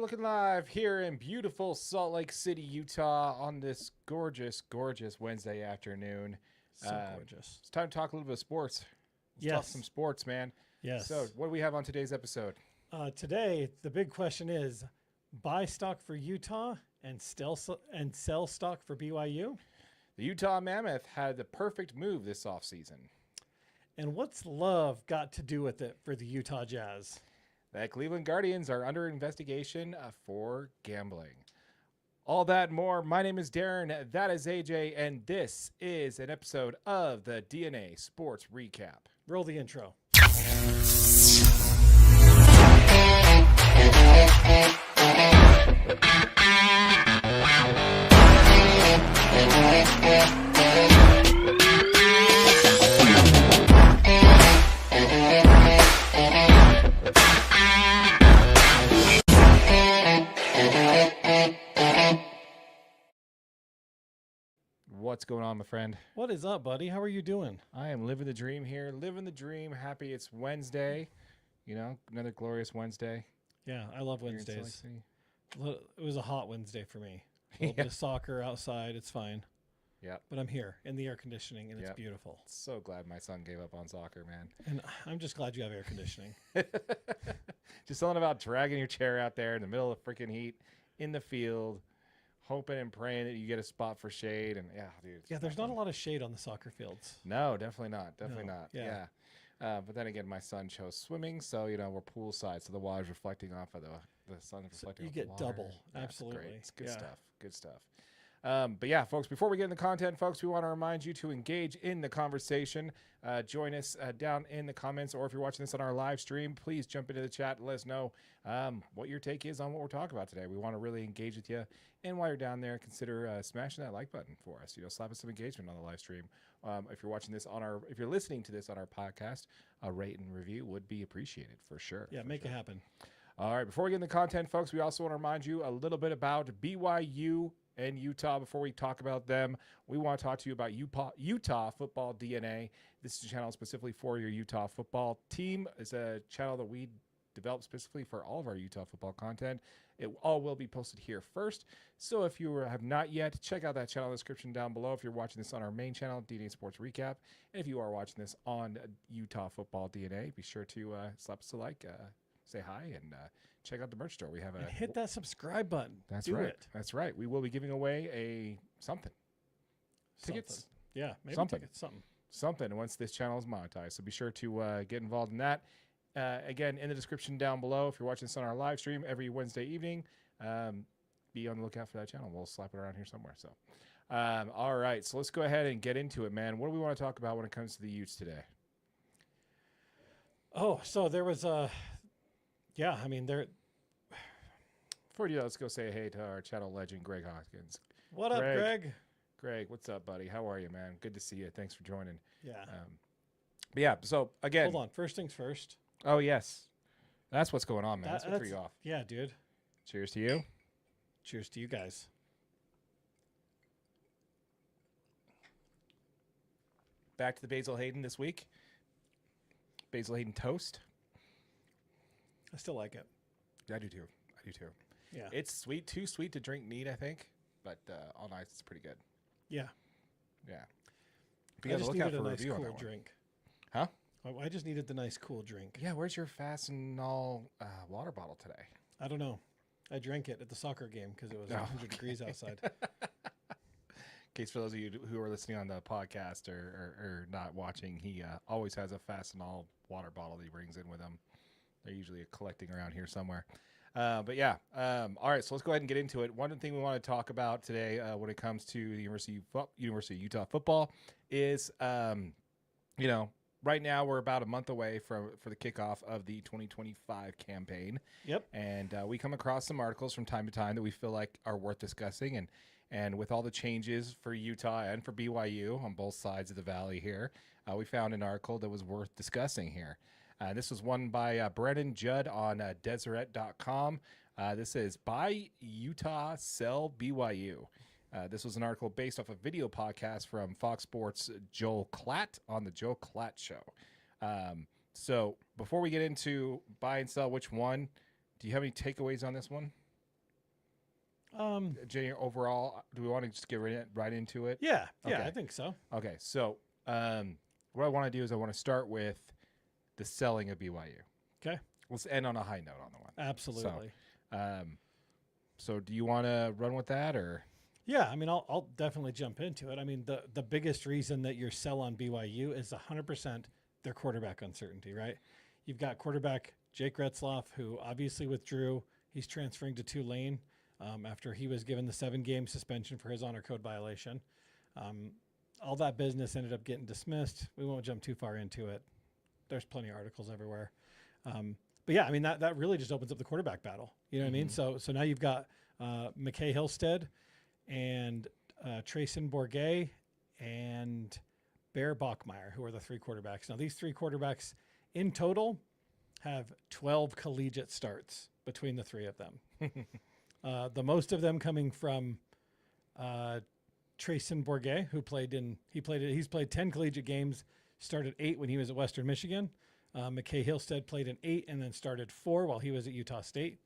looking live here in beautiful Salt Lake City, Utah on this gorgeous, gorgeous Wednesday afternoon. So gorgeous. It's time to talk a little bit of sports. Let's talk some sports, man. Yes. So what do we have on today's episode? Today, the big question is buy stock for Utah and sell stock for BYU. The Utah Mammoth had the perfect move this offseason. And what's love got to do with it for the Utah Jazz? The Cleveland Guardians are under investigation for gambling. All that and more. My name is Darren. That is AJ. And this is an episode of the DNA Sports Recap. Roll the intro. What's going on, my friend? What is up, buddy? How are you doing? I am living the dream here. Living the dream. Happy it's Wednesday. You know, another glorious Wednesday. Yeah, I love Here in Salt Lake Wednesdays. City. It was a hot Wednesday for me. A little bit of soccer outside. It's fine. Yep. But I'm here in the air conditioning, and Yep. it's beautiful. So glad my son gave up on soccer, man. And I'm just glad you have air conditioning. Just something about dragging your chair out there in the middle of freaking heat in the field, hoping and praying that you get a spot for shade. And yeah, dude. Yeah, there's not a lot of shade on the soccer fields. No, definitely not. Definitely No, not. yeah. But then again, my son chose swimming, so you know we're poolside, so the water's reflecting off of the sun's So reflecting. you off get the water. double. Yeah, Absolutely. It's great. It's good Yeah. stuff. Good stuff. But yeah, folks, before we get into content, folks, we want to remind you to engage in the conversation. Join us down in the comments, or if you're watching this on our live stream, please jump into the chat and let us know what your take is on what we're talking about today. We want to really engage with you. And while you're down there, consider smashing that like button for us. You know, slap us some engagement on the live stream. If you're watching this if you're listening to this on our podcast, a rate and review would be appreciated for sure. Yeah, make it happen. All right, before we get into content, folks, we also want to remind you a little bit about BYU and Utah. Before we talk about them, we want to talk to you about Utah Football DNA. This is a channel specifically for your Utah football team. It's a channel that we developed specifically for all of our Utah football content. It all will be posted here first. So if you have not yet, check out that channel in the description down below. If you're watching this on our main channel, DNA Sports Recap. And if you are watching this on Utah Football DNA, be sure to slap us a like, say hi, and check out the merch store. We have And hit that subscribe button. That's Do right. it. That's right. We will be giving away something. Tickets. Something. Yeah, maybe Something. tickets. Something once this channel is monetized. So be sure to get involved in that. Again, in the description down below, if you're watching this on our live stream every Wednesday evening, be on the lookout for that channel. We'll slap it around here somewhere. So, all right. So let's go ahead and get into it, man. What do we want to talk about when it comes to the Utes today? Oh, so there was yeah, I mean, there. Before you do that, let's go say hey to our channel legend, Greg Hoskins. What up, Greg? Greg, what's up, buddy? How are you, man? Good to see you. Thanks for joining. Yeah. But yeah, so again. Hold on. First things first. Oh, yes. That's what's going on, man. That's what threw you off. Yeah, dude. Cheers to you. Cheers to you guys. Back to the Basil Hayden this week. Basil Hayden toast. I still like it. I do too. Yeah. It's sweet, too sweet to drink neat, I think. But on ice, it's pretty good. Yeah. Yeah. I just needed a nice cool one. drink. Huh? I just needed the nice cool drink. Yeah, where's your Fastenal water bottle today? I don't know. I drank it at the soccer game because it was 100 degrees outside. In case for those of you who are listening on the podcast or not watching, he always has a Fastenal water bottle that he brings in with him. They're usually collecting around here somewhere. But yeah, all right, so let's go ahead and get into it. One thing we want to talk about today when it comes to the University of Utah football is, you know, right now we're about a month away for the kickoff of the 2025 campaign. Yep. And we come across some articles from time to time that we feel like are worth discussing. And with all the changes for Utah and for BYU on both sides of the valley here, we found an article that was worth discussing here. This was one by Brandon Judd on Deseret.com. This is Buy Utah, Sell BYU. This was an article based off a video podcast from Fox Sports' Joel Klatt on the Joel Klatt Show. So before we get into buy and sell, which one, do you have any takeaways on this one? Overall, do we want to just get right into it? Yeah, Okay. I think so. Okay, so what I want to do is I want to start with the selling of BYU. Okay. Let's end on a high note on the one. Absolutely. So do you want to run with that or? Yeah, I mean, I'll definitely jump into it. I mean, the biggest reason that you're sell on BYU is 100% their quarterback uncertainty, right? You've got quarterback Jake Retzloff, who obviously withdrew. He's transferring to Tulane after he was given the 7-game suspension for his honor code violation. All that business ended up getting dismissed. We won't jump too far into it. There's plenty of articles everywhere. But yeah, I mean, that really just opens up the quarterback battle. You know what I mean? So now you've got McKay Hillstead and Trayson Bourget and Bear Bachmeier, who are the 3 quarterbacks. Now, these 3 quarterbacks in total have 12 collegiate starts between the 3 of them. The most of them coming from Trayson Bourget, who he's played 10 collegiate games, started 8 when he was at Western Michigan. McKay Hillstead played in 8 and then started 4 while he was at Utah State.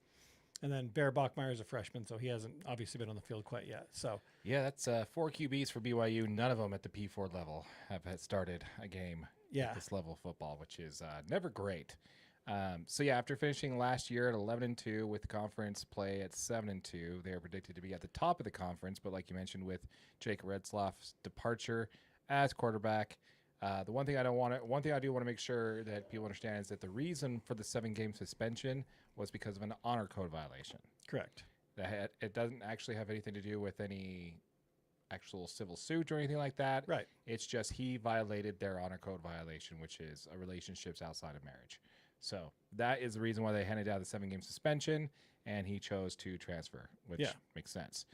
And then Bear Bachmeier is a freshman, so he hasn't obviously been on the field quite yet. So yeah, that's 4 QBs for BYU. None of them at the P4 level have started a game at this level of football, which is never great. So yeah, after finishing last year at 11-2 with conference play at 7-2, they are predicted to be at the top of the conference. But like you mentioned, with Jake Retzloff's departure as quarterback, the one thing I do want to make sure that people understand is that the reason for the 7-game suspension was because of an honor code violation. Correct. It doesn't actually have anything to do with any actual civil suit or anything like that. Right. It's just he violated their honor code violation, which is a relationships outside of marriage. So that is the reason why they handed down the 7-game suspension, and he chose to transfer, which makes sense.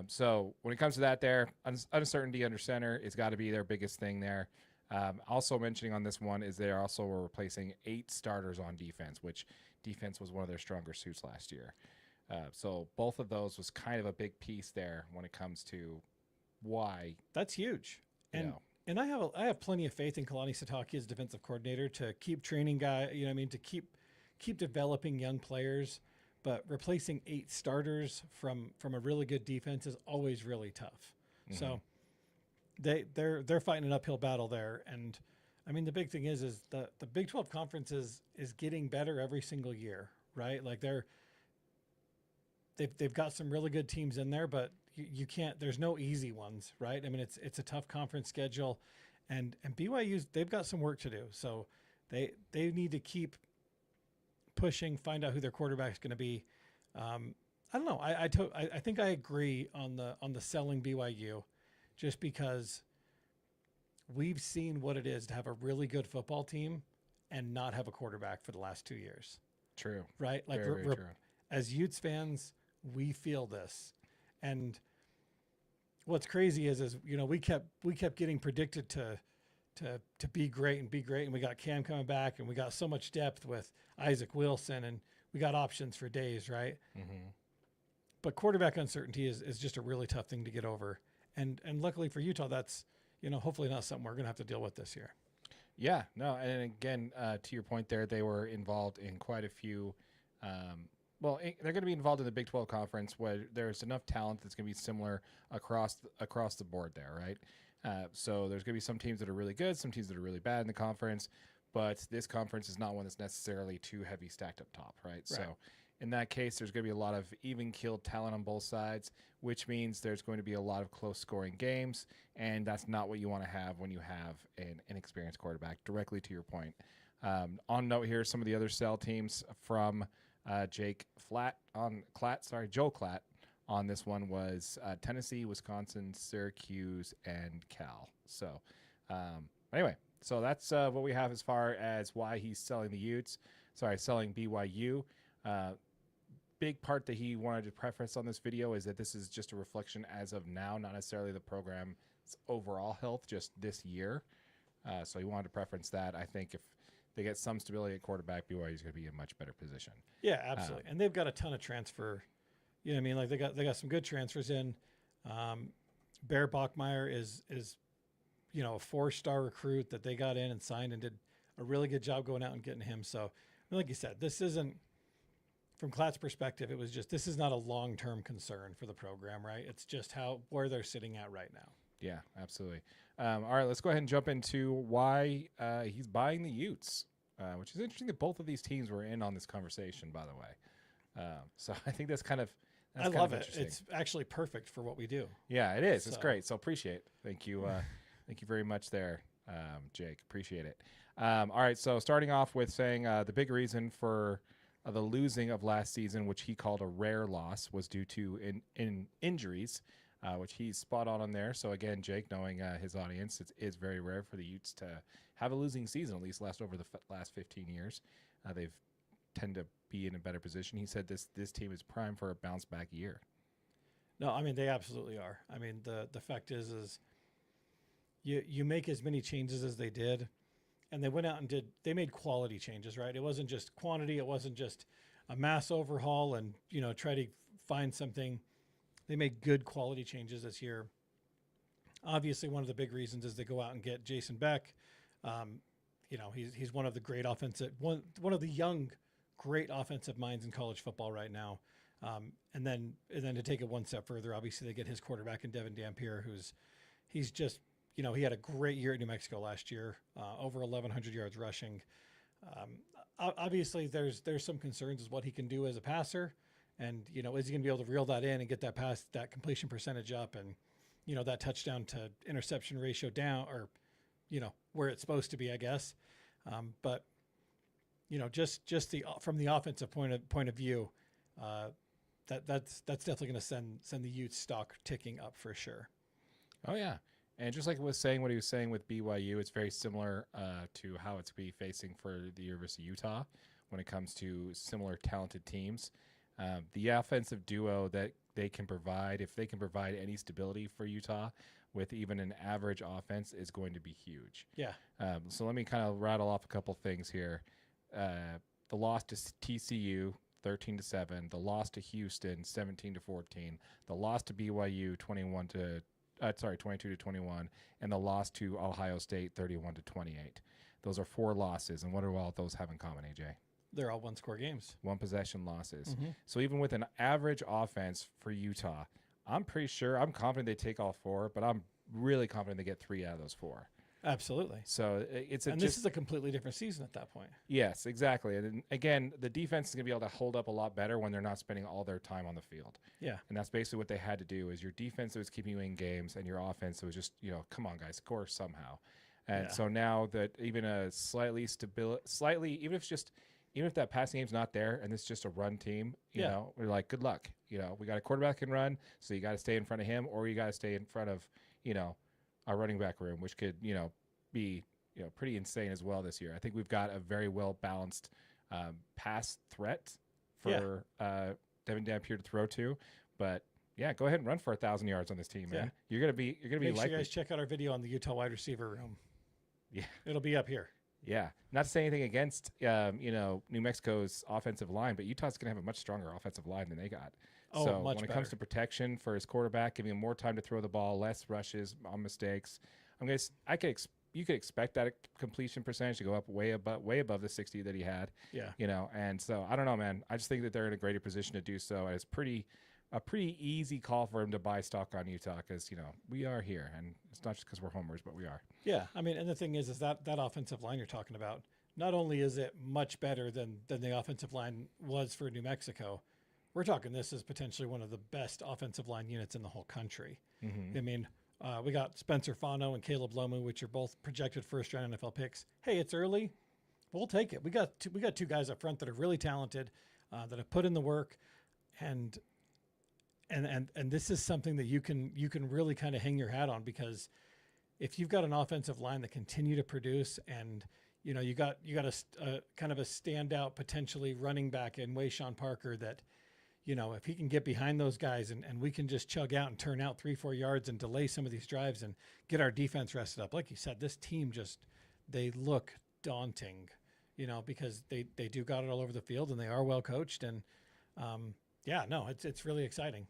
So when it comes to that there, uncertainty under center has got to be their biggest thing there. Also mentioning on this one is they also were replacing 8 starters on defense, which defense was one of their stronger suits last year. So both of those was kind of a big piece there when it comes to why. That's huge. And I have plenty of faith in Kalani Sitake as defensive coordinator to keep training to keep developing young players, but replacing 8 starters from a really good defense is always really tough. So they're fighting an uphill battle there. And I mean, the big thing is the Big 12 conference is getting better every single year, right? Like they've got some really good teams in there, but you can't, there's no easy ones, right? I mean, it's a tough conference schedule, and BYU's, they've got some work to do. So they need to keep pushing, find out who their quarterback's going to be. I don't know. I think I agree on the selling BYU, just because we've seen what it is to have a really good football team and not have a quarterback for the last 2 years. True. Right? Like very true. As Utes fans, we feel this. And what's crazy is we kept getting predicted to be great, and we got Cam coming back, and we got so much depth with Isaac Wilson, and we got options for days, right? But quarterback uncertainty is just a really tough thing to get over. And luckily for Utah, that's hopefully not something we're going to have to deal with this year. Yeah, no, and again, to your point there, they were involved in quite a few. They're going to be involved in the Big 12 conference where there's enough talent that's going to be similar across the board there, right? So there's going to be some teams that are really good, some teams that are really bad in the conference, but this conference is not one that's necessarily too heavy stacked up top, right? So in that case, there's going to be a lot of even-keeled talent on both sides, which means there's going to be a lot of close-scoring games, and that's not what you want to have when you have an inexperienced quarterback, directly to your point. On note here, some of the other sell teams from Joel Klatt on this one was Tennessee, Wisconsin, Syracuse, and Cal. So anyway, so that's what we have as far as why he's selling selling BYU. Big part that he wanted to preface on this video is that this is just a reflection as of now, not necessarily the program's overall health, just this year. So he wanted to preference that. I think if they get some stability at quarterback, BYU is going to be in a much better position. Yeah, absolutely. And they've got a ton of transfer. You know what I mean? Like they got some good transfers in. Bear Bachmeier is a 4-star recruit that they got in and signed and did a really good job going out and getting him. So like you said, this isn't from Klatt's perspective, it was just, this is not a long-term concern for the program, right? It's just where they're sitting at right now. Yeah, absolutely. All right, let's go ahead and jump into why he's buying the Utes, which is interesting that both of these teams were in on this conversation, by the way. So I think that's kind of I love it. It's actually perfect for what we do. Yeah, it is. It's great. So appreciate it. Thank you. Thank you very much there, Jake. Appreciate it. All right, so starting off with saying the big reason for the losing of last season, which he called a rare loss, was due to injuries, which he's spot on there. So again, Jake, knowing his audience, it is very rare for the Utes to have a losing season, at least last over the last 15 years. They've tend to be in a better position. He said this team is primed for a bounce back year. No, I mean, they absolutely are. I mean, the fact is you make as many changes as they did, and they went out and they made quality changes, right? It wasn't just quantity. It wasn't just a mass overhaul and, try to find something. They made good quality changes this year. Obviously, one of the big reasons is they go out and get Jason Beck. He's one of the great one of the young, great offensive minds in college football right now. And then to take it one step further, obviously they get his quarterback in Devon Dampier, he's just, he had a great year at New Mexico last year, over 1,100 yards rushing. Obviously there's some concerns as what he can do as a passer, and, is he going to be able to reel that in and get that completion percentage up, and, that touchdown to interception ratio down, or, where it's supposed to be, I guess. But just from the offensive point of view, that's definitely going to send the Utes stock ticking up for sure. Oh yeah, and just like it was saying, what he was saying with BYU, it's very similar to how it's be facing for the University of Utah when it comes to similar talented teams. The offensive duo that they can provide, if they can provide any stability for Utah with even an average offense, is going to be huge. Yeah. So let me kind of rattle off a couple things here. The loss to TCU, 13-7. The loss to Houston, 17-14. The loss to BYU, 22-21, and the loss to Ohio State, 31-28. Those are 4 losses, and what do all those have in common, AJ? They're all one-score games. One possession losses. Mm-hmm. So even with an average offense for Utah, I'm confident they take all 4, but I'm really confident they get 3 out of those 4. Absolutely. So this is a completely different season at that point. Yes, exactly. And again, the defense is going to be able to hold up a lot better when they're not spending all their time on the field. Yeah. And that's basically what they had to do, is your defense was keeping you in games, and your offense was just, come on, guys, score somehow. And so now that even a even if that passing game's not there and it's just a run team, you know, we're like, good luck. We got a quarterback can run, so you got to stay in front of him, or you got to stay in front of, our running back room, which could, be, pretty insane as well this year. I think we've got a very well balanced pass threat for Devon Dampier to throw to, but yeah, go ahead and run for 1,000 yards on this team, man. You're gonna be Make sure likely. you guys check out our video on the Utah wide receiver room. Yeah, it'll be up here. Yeah, not to say anything against New Mexico's offensive line, but Utah's gonna have a much stronger offensive line than they got. Oh, so much when it better. comes to protection for his quarterback, giving him more time to throw the ball, less rushes on mistakes, you could expect that completion percentage to go up way above the 60 that he had. Yeah. And so I don't know, man. I just think that they're in a greater position to do so. And it's a pretty easy call for him to buy stock on Utah, because we are here, and it's not just because we're homers, but we are. Yeah, I mean, and the thing is that offensive line you're talking about, not only is it much better than the offensive line was for New Mexico, we're talking this is potentially one of the best offensive line units in the whole country. Mm-hmm. I mean, we got Spencer Fano and Caleb Lomu, which are both projected first-round NFL picks. Hey, it's early. We'll take it. We got 2 guys up front that are really talented, that have put in the work, and this is something that you can really kind of hang your hat on, because if you've got an offensive line that continue to produce, and you got a kind of a standout potentially running back in Wayshawn Parker that, if he can get behind those guys and we can just chug out and turn out 3-4 yards and delay some of these drives and get our defense rested up. Like you said, this team they look daunting, because they do got it all over the field, and they are well coached, and it's really exciting.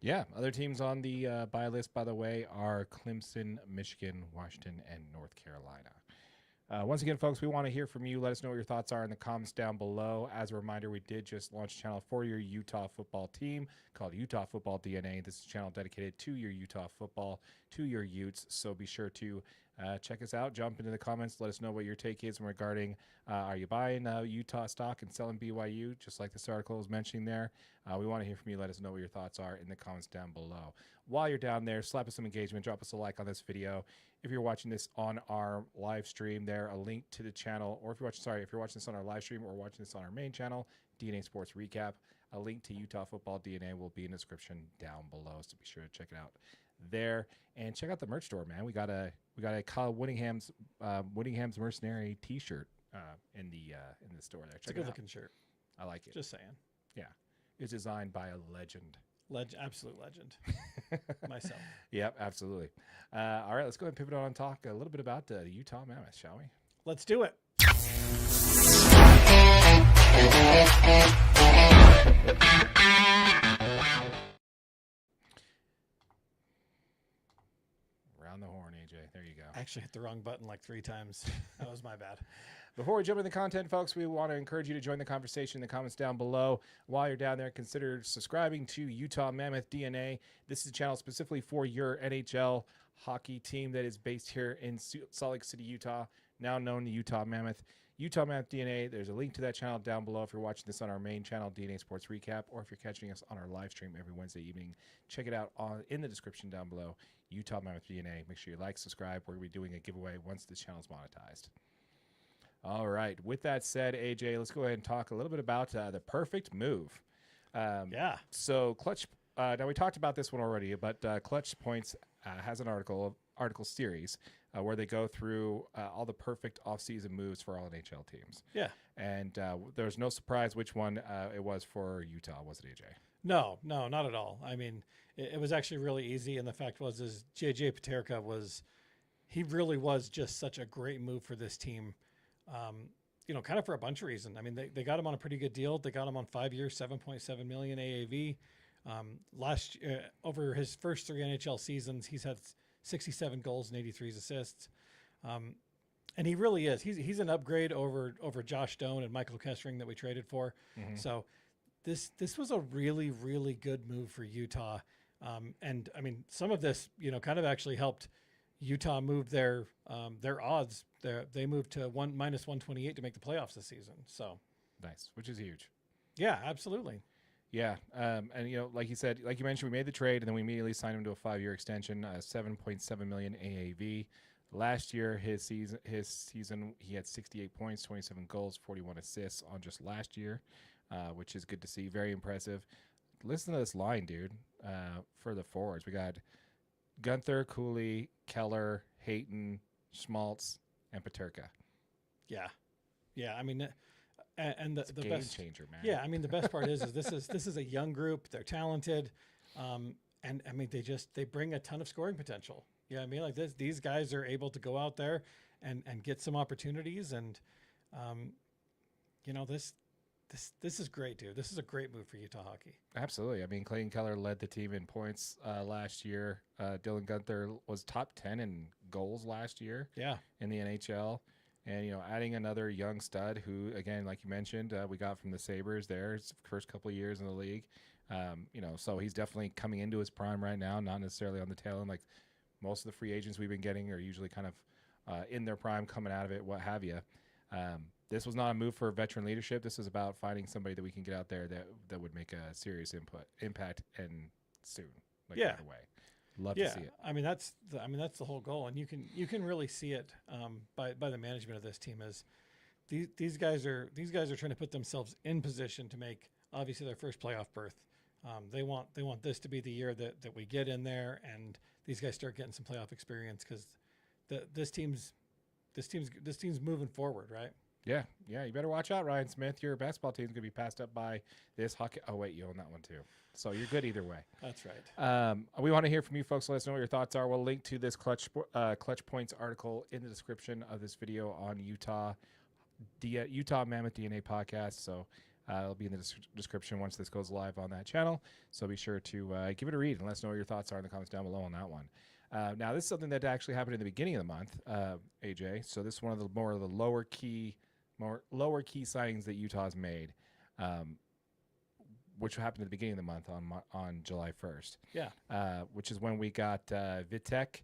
Yeah. Other teams on the buy list, by the way, are Clemson, Michigan, Washington, and North Carolina. Once again, folks, we want to hear from you. Let us know what your thoughts are in the comments down below. As a reminder, we did just launch a channel for your Utah football team called Utah Football DNA. This is a channel dedicated to your Utah football, to your Utes. So be sure to check us out. Jump into the comments. Let us know what your take is regarding are you buying Utah stock and selling BYU, just like this article was mentioning there. We want to hear from you. Let us know what your thoughts are in the comments down below. While you're down there, slap us some engagement. Drop us a like on this video. If you're watching this on our live stream, there a link to the channel, or if you're watching this on our live stream or watching this on our main channel, DNA Sports Recap, a link to Utah Football DNA will be in the description down below. So be sure to check it out there, and check out the merch store, man. We got a Kyle Whittingham's Mercenary T-shirt in the store there. It's a good looking shirt. I like it. Just saying. Yeah, it's designed by a legend. Absolute legend. Myself. Yep, absolutely. All right, let's go ahead and pivot on and talk a little bit about the Utah Mammoth, shall we? Let's do it. Round the horn, AJ. There you go. I actually hit the wrong button like 3 times. That was my bad. Before we jump into the content, folks, we want to encourage you to join the conversation in the comments down below. While you're down there, consider subscribing to Utah Mammoth DNA. This is a channel specifically for your NHL hockey team that is based here in Salt Lake City, Utah, now known to Utah Mammoth. Utah Mammoth DNA, there's a link to that channel down below if you're watching this on our main channel, DNA Sports Recap, or if you're catching us on our live stream every Wednesday evening. Check it out in the description down below, Utah Mammoth DNA. Make sure you like, subscribe. We're going to be doing a giveaway once this channel is monetized. All right. With that said, AJ, let's go ahead and talk a little bit about the perfect move. Yeah. So Clutch, now we talked about this one already, but Clutch Points has an article series where they go through all the perfect offseason moves for all NHL teams. Yeah. And there's no surprise which one it was for Utah, was it, AJ? No, not at all. I mean, it was actually really easy. And the fact is JJ Peterka he really was just such a great move for this team. Kind of for a bunch of reasons. I mean, they got him on a pretty good deal. They got him on 5 years, $7.7 million AAV. Over his first 3 NHL seasons, he's had 67 goals and 83 assists. And he really is. He's an upgrade over Josh Doan and Michael Kessering that we traded for. Mm-hmm. So this was a really, really good move for Utah. And I mean, some of this, kind of actually helped Utah move their odds. They moved to minus 128 to make the playoffs this season. So nice, which is huge. Yeah, absolutely. Yeah, and like you mentioned, we made the trade and then we immediately signed him to a 5-year extension, 7.7 million AAV. Last year, his season, he had 68 points, 27 goals, 41 assists on just last year, which is good to see. Very impressive. Listen to this line, dude. For the forwards, we got Gunther, Cooley, Keller, Hayton, Schmaltz, and Peterka. Yeah. I mean, and the game best changer, man. Yeah, I mean, the best part is this is a young group. They're talented, and I mean, they bring a ton of scoring potential. Yeah, I mean, like these guys are able to go out there and get some opportunities, and this is great, dude. This is a great move for Utah hockey. Absolutely. I mean, Clayton Keller led the team in points last year. Dylan Gunther was top 10 in goals last year. Yeah, in the NHL. And, adding another young stud who, again, like you mentioned, we got from the Sabres there his first couple of years in the league. So he's definitely coming into his prime right now, not necessarily on the tail end. Like most of the free agents we've been getting are usually kind of in their prime, coming out of it, what have you. This was not a move for veteran leadership. This is about finding somebody that we can get out there that would make a serious impact and soon. Like right away. Love to see it. I mean that's the whole goal, and you can really see it by the management of this team. Is these guys are trying to put themselves in position to make obviously their first playoff berth. They want this to be the year that we get in there and these guys start getting some playoff experience, because this team's moving forward, right? Yeah. You better watch out, Ryan Smith. Your basketball team's gonna be passed up by this hockey. Oh wait, you own that one too. So you're good either way. That's right. We want to hear from you folks. Let us know what your thoughts are. We'll link to this Clutch Points article in the description of this video on Utah Mammoth DNA podcast. So it'll be in the description once this goes live on that channel. So be sure to give it a read and let us know what your thoughts are in the comments down below on that one. Now, this is something that actually happened in the beginning of the month, AJ. So this is one of the lower key signings that Utah's made, which happened at the beginning of the month on July 1st. Yeah. Which is when we got Vitek.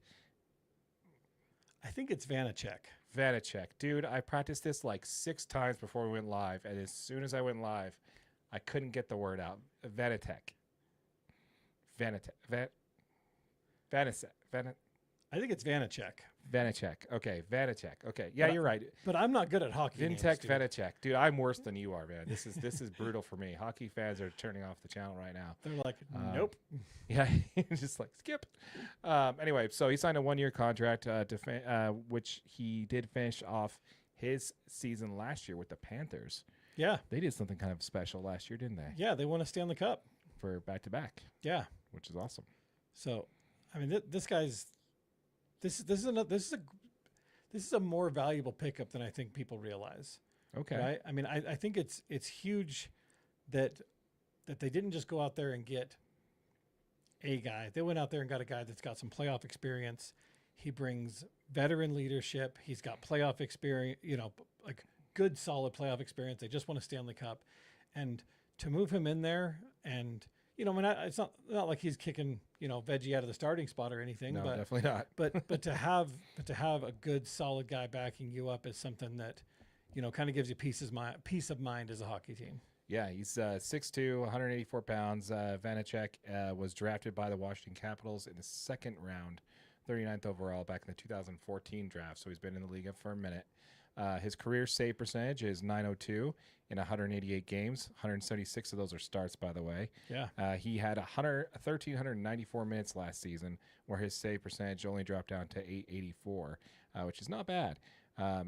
I think it's Vaněček. Vaněček. Dude, I practiced this like 6 times before we went live, and as soon as I went live, I couldn't get the word out. Vaněček. I think it's Vaněček. Vaněček. Okay, Vaněček. Okay, yeah, you're right. But I'm not good at hockey names, Vitek dude. Vaněček. Dude, I'm worse than you are, man. This is brutal for me. Hockey fans are turning off the channel right now. They're like, nope. Yeah, just like skip. Anyway, so he signed a 1-year contract, which he did finish off his season last year with the Panthers. Yeah. They did something kind of special last year, didn't they? Yeah, they won a Stanley Cup. For back-to-back. Yeah. Which is awesome. So, I mean, this guy's this is a more valuable pickup than I think people realize. Okay. Right? I mean, I think it's huge that they didn't just go out there and get a guy. They went out there and got a guy that's got some playoff experience. He brings veteran leadership. He's got playoff experience, like good, solid playoff experience. They just won a Stanley Cup. And to move him in there and, it's not like he's kicking, Veggie out of the starting spot or anything. No, but definitely not. but to have a good, solid guy backing you up is something that, kind of gives you peace of mind as a hockey team. Yeah, he's 6'2", 184 pounds. Vaněček was drafted by the Washington Capitals in the 2nd round, 39th overall back in the 2014 draft. So he's been in the league for a minute. His career save percentage is .902 in 188 games. 176 of those are starts, by the way. Yeah. He had 1,394 minutes last season, where his save percentage only dropped down to .884, which is not bad.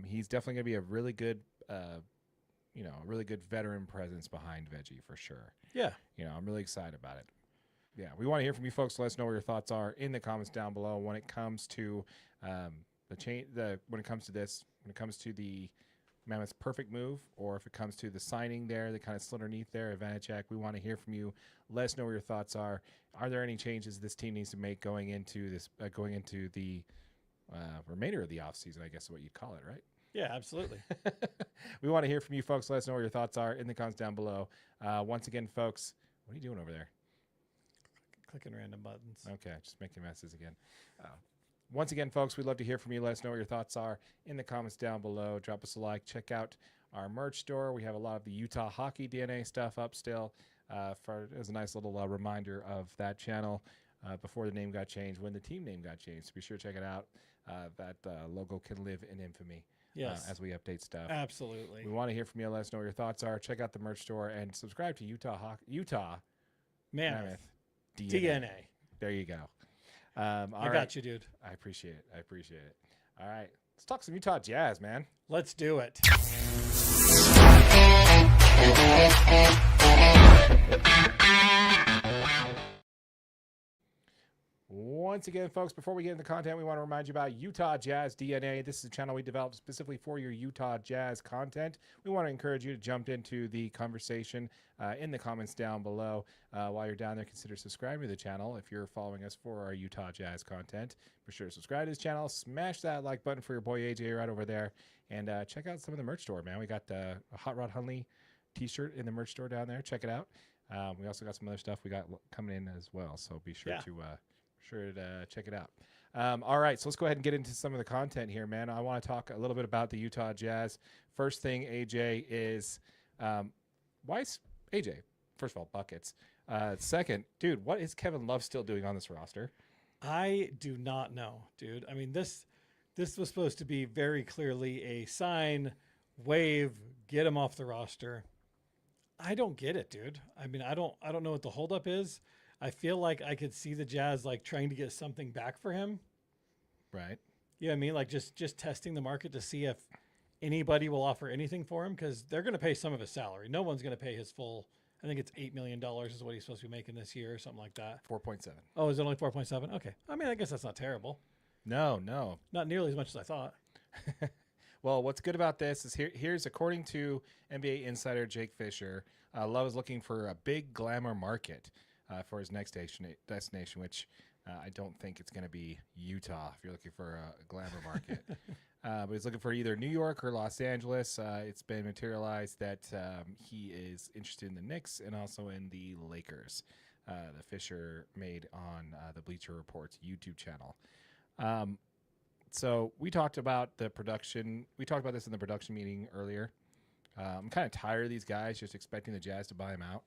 He's definitely going to be a really good, a really good veteran presence behind Veggie for sure. Yeah. I'm really excited about it. Yeah, we want to hear from you folks. Let us know what your thoughts are in the comments down below when it comes to when it comes to the Mammoth's perfect move, or if it comes to the signing there that kind of slid underneath there at Vaněček. We want to hear from you. Let us know what your thoughts are. Are there any changes this team needs to make going into the remainder of the offseason, I guess is what you'd call it, right? Yeah, absolutely. We want to hear from you folks. Let us know what your thoughts are in the comments down below. Once again, folks, what are you doing over there? Clicking random buttons. Okay, just making messes again. Once again, folks, we'd love to hear from you. Let us know what your thoughts are in the comments down below. Drop us a like. Check out our merch store. We have a lot of the Utah hockey DNA stuff up still as a nice little reminder of that channel before the name got changed, when the team name got changed. So be sure to check it out. That logo can live in infamy as we update stuff. Absolutely. We want to hear from you. Let us know what your thoughts are. Check out the merch store and subscribe to Utah Mammoth DNA. There you go. I got you, dude. I appreciate it. All right. Let's talk some Utah Jazz, man. Let's do it. Once again, folks, before we get into the content, we want to remind you about Utah Jazz DNA. This is a channel we developed specifically for your Utah Jazz content. We want to encourage you to jump into the conversation in the comments down below. While you're down there, consider subscribing to the channel if you're following us for our Utah Jazz content. Be sure to subscribe to this channel. Smash that like button for your boy AJ right over there. And check out some of the merch store, man. We got a Hot Rod Hunley t-shirt in the merch store down there. Check it out. We also got some other stuff we got coming in as well. So be sure to check it out. All right, so let's go ahead and get into some of the content here, man. I want to talk a little bit about the Utah Jazz. First thing, AJ, is why is AJ? First of all, buckets. Second, dude, what is Kevin Love still doing on this roster? I do not know, dude. I mean, this was supposed to be very clearly a sign, wave, get him off the roster. I don't get it, dude. I mean, I don't know what the holdup is. I feel like I could see the Jazz like trying to get something back for him. Right. Yeah, I mean, like just testing the market to see if anybody will offer anything for him, because they're going to pay some of his salary. No one's going to pay his full. I think it's $8 million is what he's supposed to be making this year or something like that. 4.7. Oh, is it only 4.7? Okay. I mean, I guess that's not terrible. No. Not nearly as much as I thought. Well, what's good about this is here's according to NBA insider Jake Fisher, Love is looking for a big glamour market for his next destination, which I don't think it's going to be Utah if you're looking for a glamour market. But he's looking for either New York or Los Angeles. It's been materialized that he is interested in the Knicks and also in the Lakers. The Fisher made on the Bleacher Report's YouTube channel. So we talked about the production. We talked about this in the production meeting earlier. I'm kind of tired of these guys just expecting the Jazz to buy him out,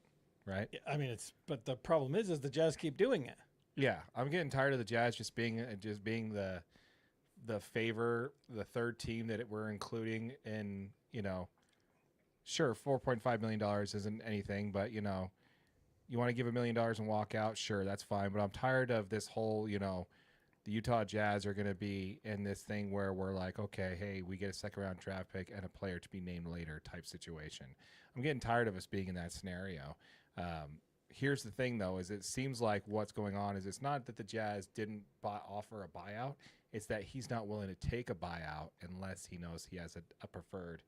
right? Yeah, I mean, but the problem is the Jazz keep doing it. Yeah, I'm getting tired of the Jazz just being the favor, the third team that we're including in. Sure, $4.5 million isn't anything, but you want to give $1 million and walk out. Sure, that's fine. But I'm tired of this whole, the Utah Jazz are going to be in this thing where we're like, okay, hey, we get a second-round draft pick and a player to be named later type situation. I'm getting tired of us being in that scenario. Here's the thing, though, is it seems like what's going on is it's not that the Jazz didn't offer a buyout. It's that he's not willing to take a buyout unless he knows he has a preferred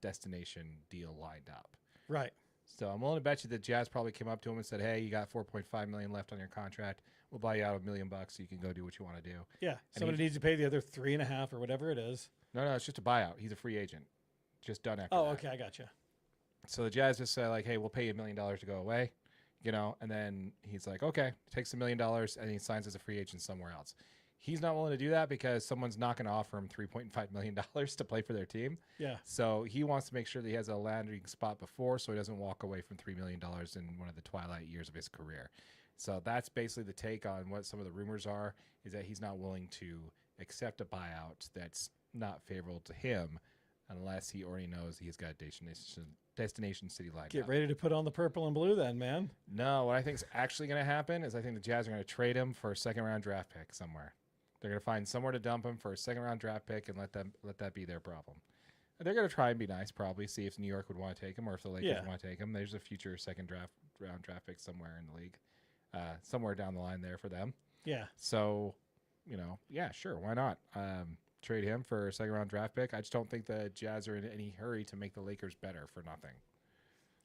destination deal lined up. Right. So I'm willing to bet you the Jazz probably came up to him and said, hey, you got $4.5 million left on your contract. We'll buy you out $1 million so you can go do what you want to do. Yeah. Somebody needs to pay the other 3.5 or whatever it is. No, it's just a buyout. He's a free agent. Just done after that. Okay, I got you. So the Jazz just said, hey, we'll pay you $1 million to go away, and then he's like, okay, takes $1 million, and he signs as a free agent somewhere else. He's not willing to do that because someone's not going to offer him $3.5 million to play for their team. Yeah. So he wants to make sure that he has a landing spot before so he doesn't walk away from $3 million in one of the twilight years of his career. So that's basically the take on what some of the rumors are, is that he's not willing to accept a buyout that's not favorable to him unless he already knows he's got a destination city lined up. Get ready to put on the purple and blue then, man. No, what I think is actually going to happen is I think the Jazz are going to trade him for a second-round draft pick somewhere. They're going to find somewhere to dump him for a second-round draft pick and let that be their problem. They're going to try and be nice, probably, see if New York would want to take him or if the Lakers want to take him. There's a future second-round draft pick somewhere in the league, somewhere down the line there for them. Yeah. So, yeah, sure, why not? Trade him for a second-round draft pick. I just don't think the Jazz are in any hurry to make the Lakers better for nothing.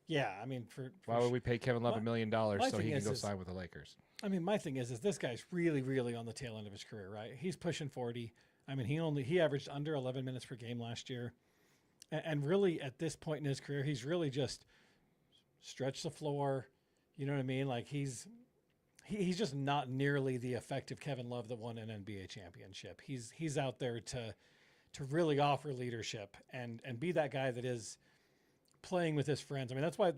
Yeah, I mean, why would we pay Kevin Love $1 million so he can go sign with the Lakers? I mean, my thing is this guy's really, really on the tail end of his career, right? He's pushing 40. I mean, he averaged under 11 minutes per game last year, and really at this point in his career, he's really just stretched the floor. You know what I mean? Like he's just not nearly the effective Kevin Love that won an NBA championship. He's out there to really offer leadership and be that guy that is playing with his friends. I mean, that's why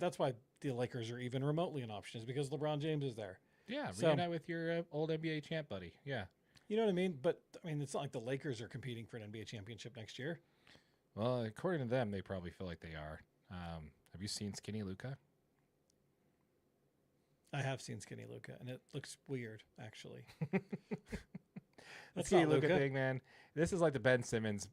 the Lakers are even remotely an option, is because LeBron James is there. Yeah, reunite with your old NBA champ buddy. Yeah. You know what I mean? But, I mean, it's not like the Lakers are competing for an NBA championship next year. Well, according to them, they probably feel like they are. Have you seen Skinny Luka? I have seen Skinny Luka, and it looks weird, actually. That's Skinny Luka thing, man. This is like the Ben Simmons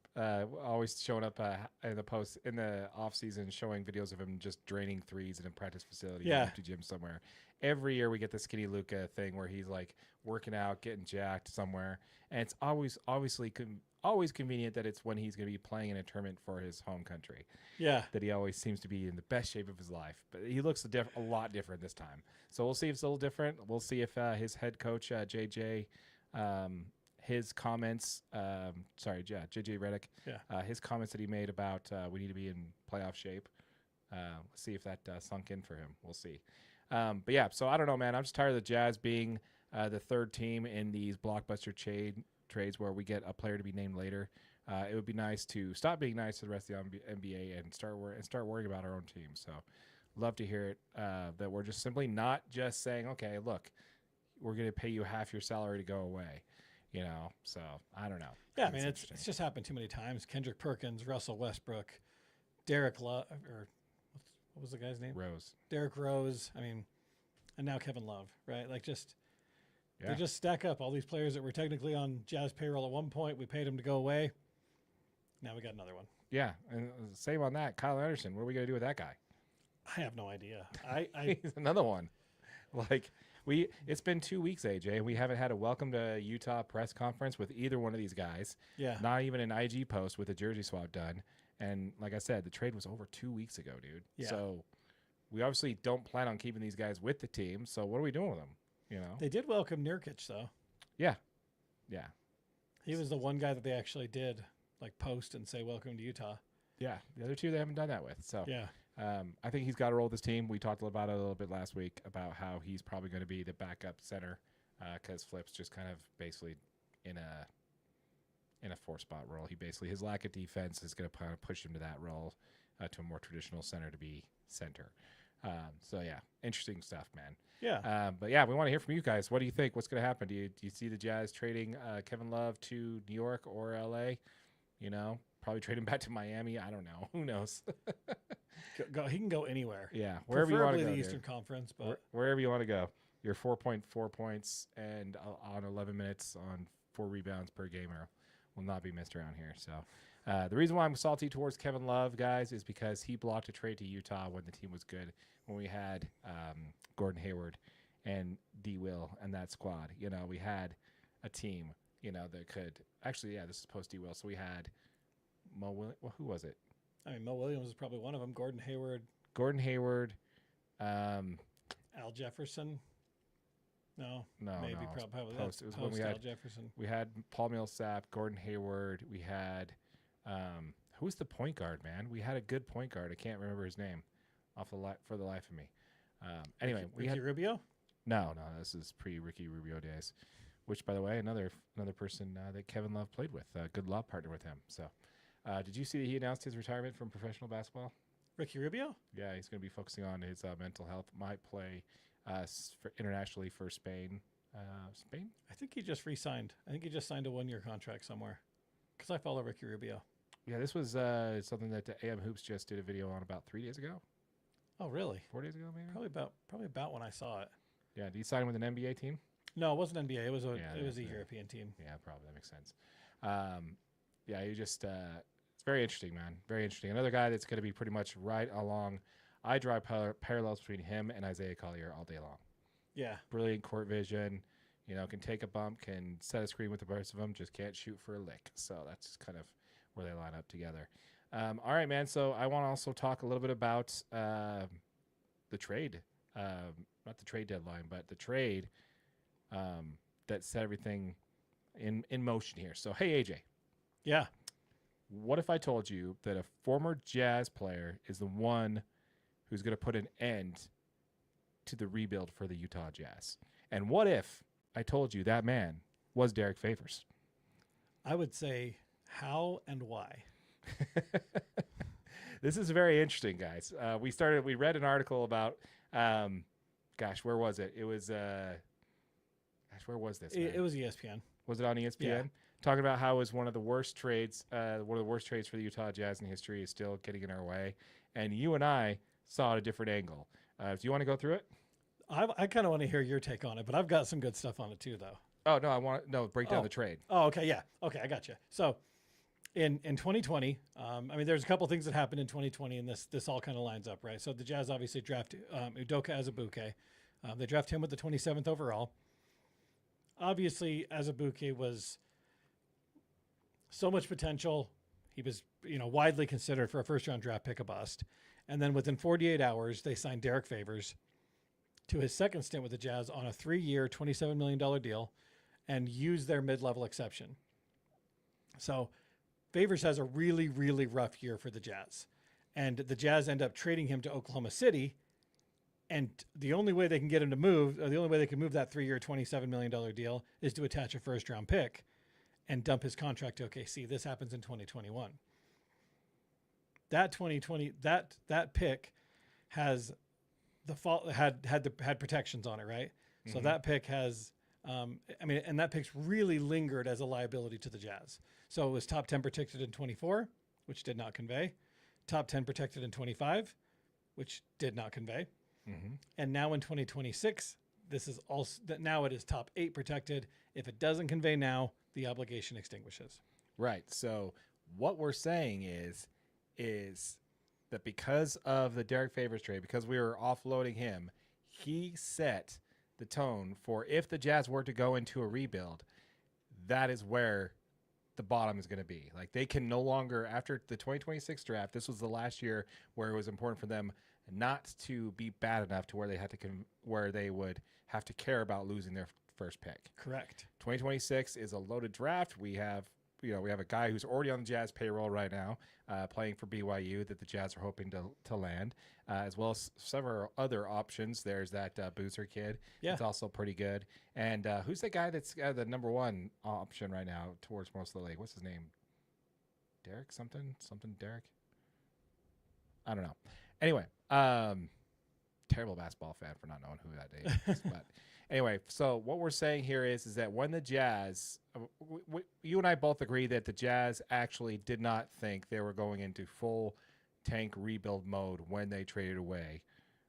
always showing up in the off season, showing videos of him just draining threes in a practice facility, an empty gym somewhere. Every year we get the Skinny Luka thing where he's like working out, getting jacked somewhere, and it's always convenient that it's when he's going to be playing in a tournament for his home country. Yeah, that he always seems to be in the best shape of his life. But he looks a lot different this time. So we'll see if it's a little different. We'll see if his head coach JJ. His comments, JJ Redick, his comments that he made about we need to be in playoff shape. Let's see if that sunk in for him. We'll see. But yeah, so I don't know, man. I'm just tired of the Jazz being the third team in these blockbuster trades where we get a player to be named later. It would be nice to stop being nice to the rest of the NBA and start worrying about our own team. So love to hear it, that we're just simply not just saying, okay, look, we're going to pay you half your salary to go away. So I don't know. Yeah, I mean, it's just happened too many times. Kendrick Perkins, Russell Westbrook, Derek Love, or what was the guy's name? Rose. Derek Rose. I mean, and now Kevin Love, right? Like they just stack up all these players that were technically on Jazz payroll at one point. We paid them to go away. Now we got another one. Yeah, and same on that. Kyle Anderson. What are we going to do with that guy? I have no idea. He's another one. Like. It's been 2 weeks, AJ, and we haven't had a welcome to Utah press conference with either one of these guys. Yeah. Not even an IG post with a jersey swap done. And like I said, the trade was over 2 weeks ago, dude. Yeah. So we obviously don't plan on keeping these guys with the team. So what are we doing with them? You know, They did welcome Nurkic though. yeah. He was the one guy that they actually did like post and say welcome to Utah. Yeah, the other two they haven't done that with. So Yeah. I think he's got to roll this team. We talked about it a little bit last week about how he's probably going to be the backup center because Flip's just kind of basically in a 4-spot role. He basically his lack of defense is going to kind of push him to that role to a more traditional center to be center. So yeah, interesting stuff, man. Yeah. But yeah, we want to hear from you guys. What do you think? What's going to happen? Do you see the Jazz trading Kevin Love to New York or LA? You know, probably trade him back to Miami. I don't know. Who knows? He can go anywhere. Yeah, wherever you want to go. The Eastern Conference, but wherever you want to go. Your 4.4 points and on 11 minutes on 4 rebounds per game will not be missed around here. So the reason why I'm salty towards Kevin Love, guys, is because he blocked a trade to Utah when the team was good, when we had Gordon Hayward and D. Will and that squad. You know, we had a team, you know, that could actually, yeah, this is post D. Will. So we had Mo Williams. Well, who was it? I mean, Mo Williams is probably one of them. Gordon Hayward, Al Jefferson. No, maybe probably post. It was when we Al had Jefferson. We had Paul Millsap, Gordon Hayward. We had who was the point guard, man? We had a good point guard. I can't remember his name for the life of me. Anyway, Ricky Rubio. No, this is pre-Ricky Rubio days. Which, by the way, another person that Kevin Love played with, good law partner with him. So, did you see that he announced his retirement from professional basketball? Ricky Rubio? Yeah, he's going to be focusing on his mental health. Might play internationally for Spain. Spain? I think he just re-signed. I think he just signed a 1-year contract somewhere. Because I follow Ricky Rubio. Yeah, this was something that AM Hoops just did a video on about 3 days ago. Oh, really? 4 days ago, maybe. Probably about when I saw it. Yeah, did he sign with an NBA team? No, it wasn't NBA. It was a European team. Yeah, probably that makes sense. Yeah, you just it's very interesting, man. Very interesting. Another guy that's going to be pretty much right along. I draw parallels between him and Isaiah Collier all day long. Yeah, brilliant court vision. You know, can take a bump, can set a screen with the rest of them, just can't shoot for a lick. So that's kind of where they line up together. All right, man. So I want to also talk a little bit about the trade, not the trade deadline, but the trade that set everything in motion here. So, hey, AJ. Yeah. What if I told you that a former Jazz player is the one who's going to put an end to the rebuild for the Utah Jazz? And what if I told you that man was Dereck Favors? I would say how and why. This is very interesting, guys. We read an article about, where was it? It was, where was this? It was ESPN. Was it on ESPN? Yeah. Talking about how it was one of the worst trades for the Utah Jazz in history is still getting in our way. And you and I saw a different angle. Do you want to go through it? I kind of want to hear your take on it, but I've got some good stuff on it too, though. Oh, no, break down the trade. Oh, okay. Yeah. Okay. I got you. So in 2020, I mean, there's a couple things that happened in 2020 and this all kind of lines up, right? So the Jazz obviously draft Udoka Azubuike. They draft him with the 27th overall. Obviously, Azubuike was so much potential. He was, widely considered for a first-round draft pick, a bust. And then within 48 hours, they signed Dereck Favors to his second stint with the Jazz on a 3-year, $27 million deal and used their mid-level exception. So Favors has a really, really rough year for the Jazz. And the Jazz end up trading him to Oklahoma City. And the only way they can get him to move, or the only way they can move that 3-year, $27 million deal is to attach a first-round pick and dump his contract to OKC. This happens in 2021. That 2020 that pick has had protections on it, right? Mm-hmm. So that pick has, and that pick's really lingered as a liability to the Jazz. So it was top 10 protected in 24, which did not convey. Top 10 protected in 25, which did not convey. Mm-hmm. And now in 2026, this is also that now it is top 8 protected. If it doesn't convey now, the obligation extinguishes. Right. So what we're saying is that because of the Dereck Favors trade, because we were offloading him, he set the tone for if the Jazz were to go into a rebuild, that is where the bottom is going to be. Like they can no longer, after the 2026 draft, this was the last year where it was important for them not to be bad enough to where they had to where they would have to care about losing their first pick. Correct. 2026 is a loaded draft. We have a guy who's already on the Jazz payroll right now, playing for BYU that the Jazz are hoping to land, as well as several other options. There's that Boozer kid. Yeah. It's also pretty good. And who's the guy that's the number one option right now towards most of the league? What's his name? Dereck something Dereck? I don't know. Anyway, terrible basketball fan for not knowing who that is. But anyway, so what we're saying here is that when the Jazz, you and I both agree that the Jazz actually did not think they were going into full tank rebuild mode when they traded away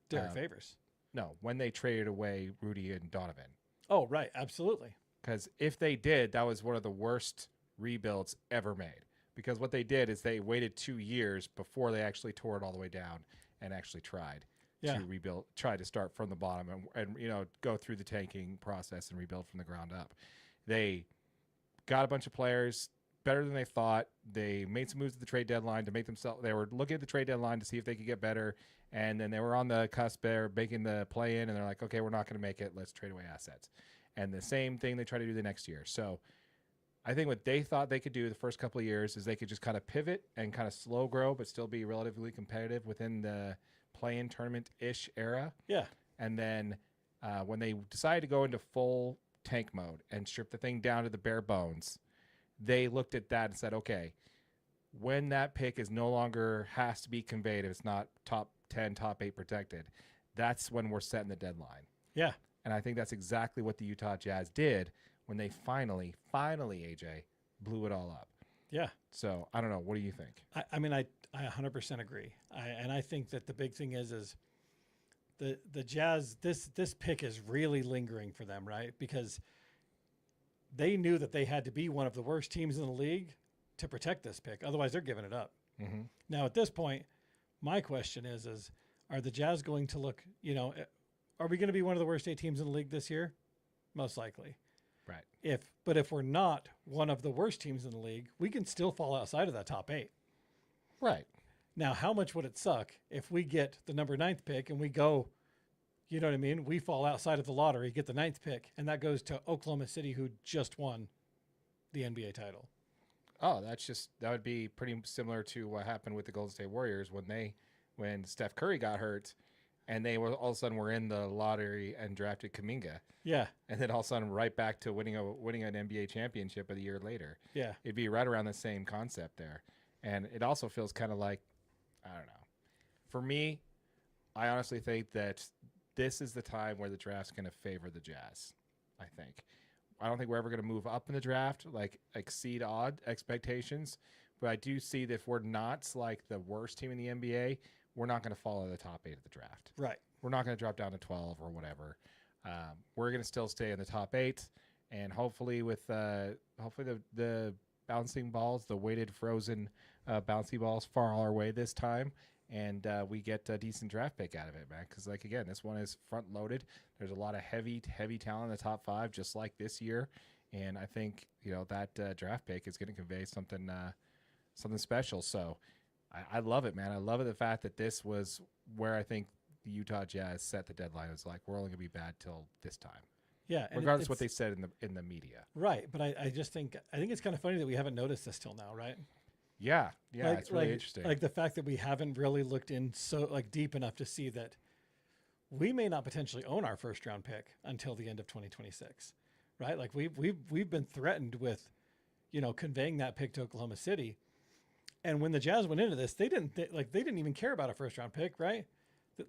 Dereck Favors. No, when they traded away Rudy and Donovan. Oh, right. Absolutely. Because if they did, that was one of the worst rebuilds ever made. Because what they did is they waited 2 years before they actually tore it all the way down and actually tried to rebuild, try to start from the bottom and go through the tanking process and rebuild from the ground up. They got a bunch of players better than they thought. They made some moves at the trade deadline to make themselves. They were looking at the trade deadline to see if they could get better, and then they were on the cusp there, making the play in, and they're like, okay, we're not going to make it. Let's trade away assets. And the same thing they try to do the next year. So I think what they thought they could do the first couple of years is they could just kind of pivot and kind of slow grow, but still be relatively competitive within the play-in tournament-ish era. Yeah. And then when they decided to go into full tank mode and strip the thing down to the bare bones, they looked at that and said, okay, when that pick is no longer has to be conveyed, if it's not top 10, top 8 protected, that's when we're setting the deadline. Yeah. And I think that's exactly what the Utah Jazz did when they finally, AJ, blew it all up. Yeah. So I don't know. What do you think? I mean, I 100% agree. And I think that the big thing is the Jazz, this pick is really lingering for them, right? Because they knew that they had to be one of the worst teams in the league to protect this pick. Otherwise, they're giving it up. Mm-hmm. Now, at this point, my question is are the Jazz going to look, are we going to be one of the worst 8 teams in the league this year? Most likely. Right. But if we're not one of the worst teams in the league, we can still fall outside of that top 8. Right. Now, how much would it suck if we get the number 9th pick and we go, you know what I mean? We fall outside of the lottery, get the 9th pick, and that goes to Oklahoma City, who just won the NBA title. Oh, that would be pretty similar to what happened with the Golden State Warriors when Steph Curry got hurt. And they were all of a sudden were in the lottery and drafted Kuminga. Yeah. And then all of a sudden right back to winning an NBA championship a year later. Yeah. It'd be right around the same concept there. And it also feels kind of like, I don't know. For me, I honestly think that this is the time where the draft's going to favor the Jazz, I think. I don't think we're ever going to move up in the draft, like exceed odd expectations. But I do see that if we're not like the worst team in the NBA, we're not going to fall in the top 8 of the draft. Right. We're not going to drop down to 12 or whatever. We're going to still stay in the top 8, and hopefully with the bouncing balls, the weighted frozen bouncy balls, far our way this time, and we get a decent draft pick out of it, man. Because again, this one is front loaded. There's a lot of heavy talent in the top 5, just like this year, and I think that draft pick is going to convey something special. So. I love it, man. I love it, the fact that this was where I think the Utah Jazz set the deadline. It was like, we're only going to be bad till this time. Yeah. Regardless of what they said in the media. Right. But I just think it's kind of funny that we haven't noticed this till now, right? Yeah. Yeah. It's really interesting. Like the fact that we haven't really looked in so deep enough to see that we may not potentially own our first round pick until the end of 2026, right? Like we've been threatened with, conveying that pick to Oklahoma City. And when the Jazz went into this, they didn't even care about a first round pick, right?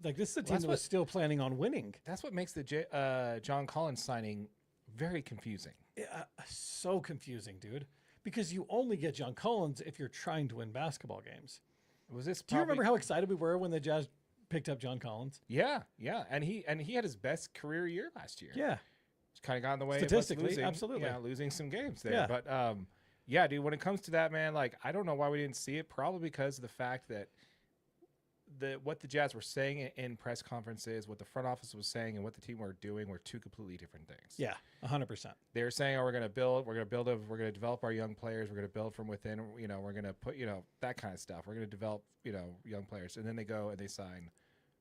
Like this is a team that was still planning on winning. That's what makes the John Collins signing very confusing. Yeah, so confusing, dude. Because you only get John Collins if you're trying to win basketball games. Do you remember how excited we were when the Jazz picked up John Collins? Yeah, and he had his best career year last year. Yeah, it's kind of got in the way statistically, of us absolutely, losing some games there. Yeah. But yeah, dude, when it comes to that, man, like, I don't know why we didn't see it. Probably because of the fact that what the Jazz were saying in press conferences, what the front office was saying, and what the team were doing were two completely different things. Yeah, 100%. They were saying, we're going to develop our young players. We're going to build from within. We're going to put, that kind of stuff. We're going to develop, young players. And then they go and they sign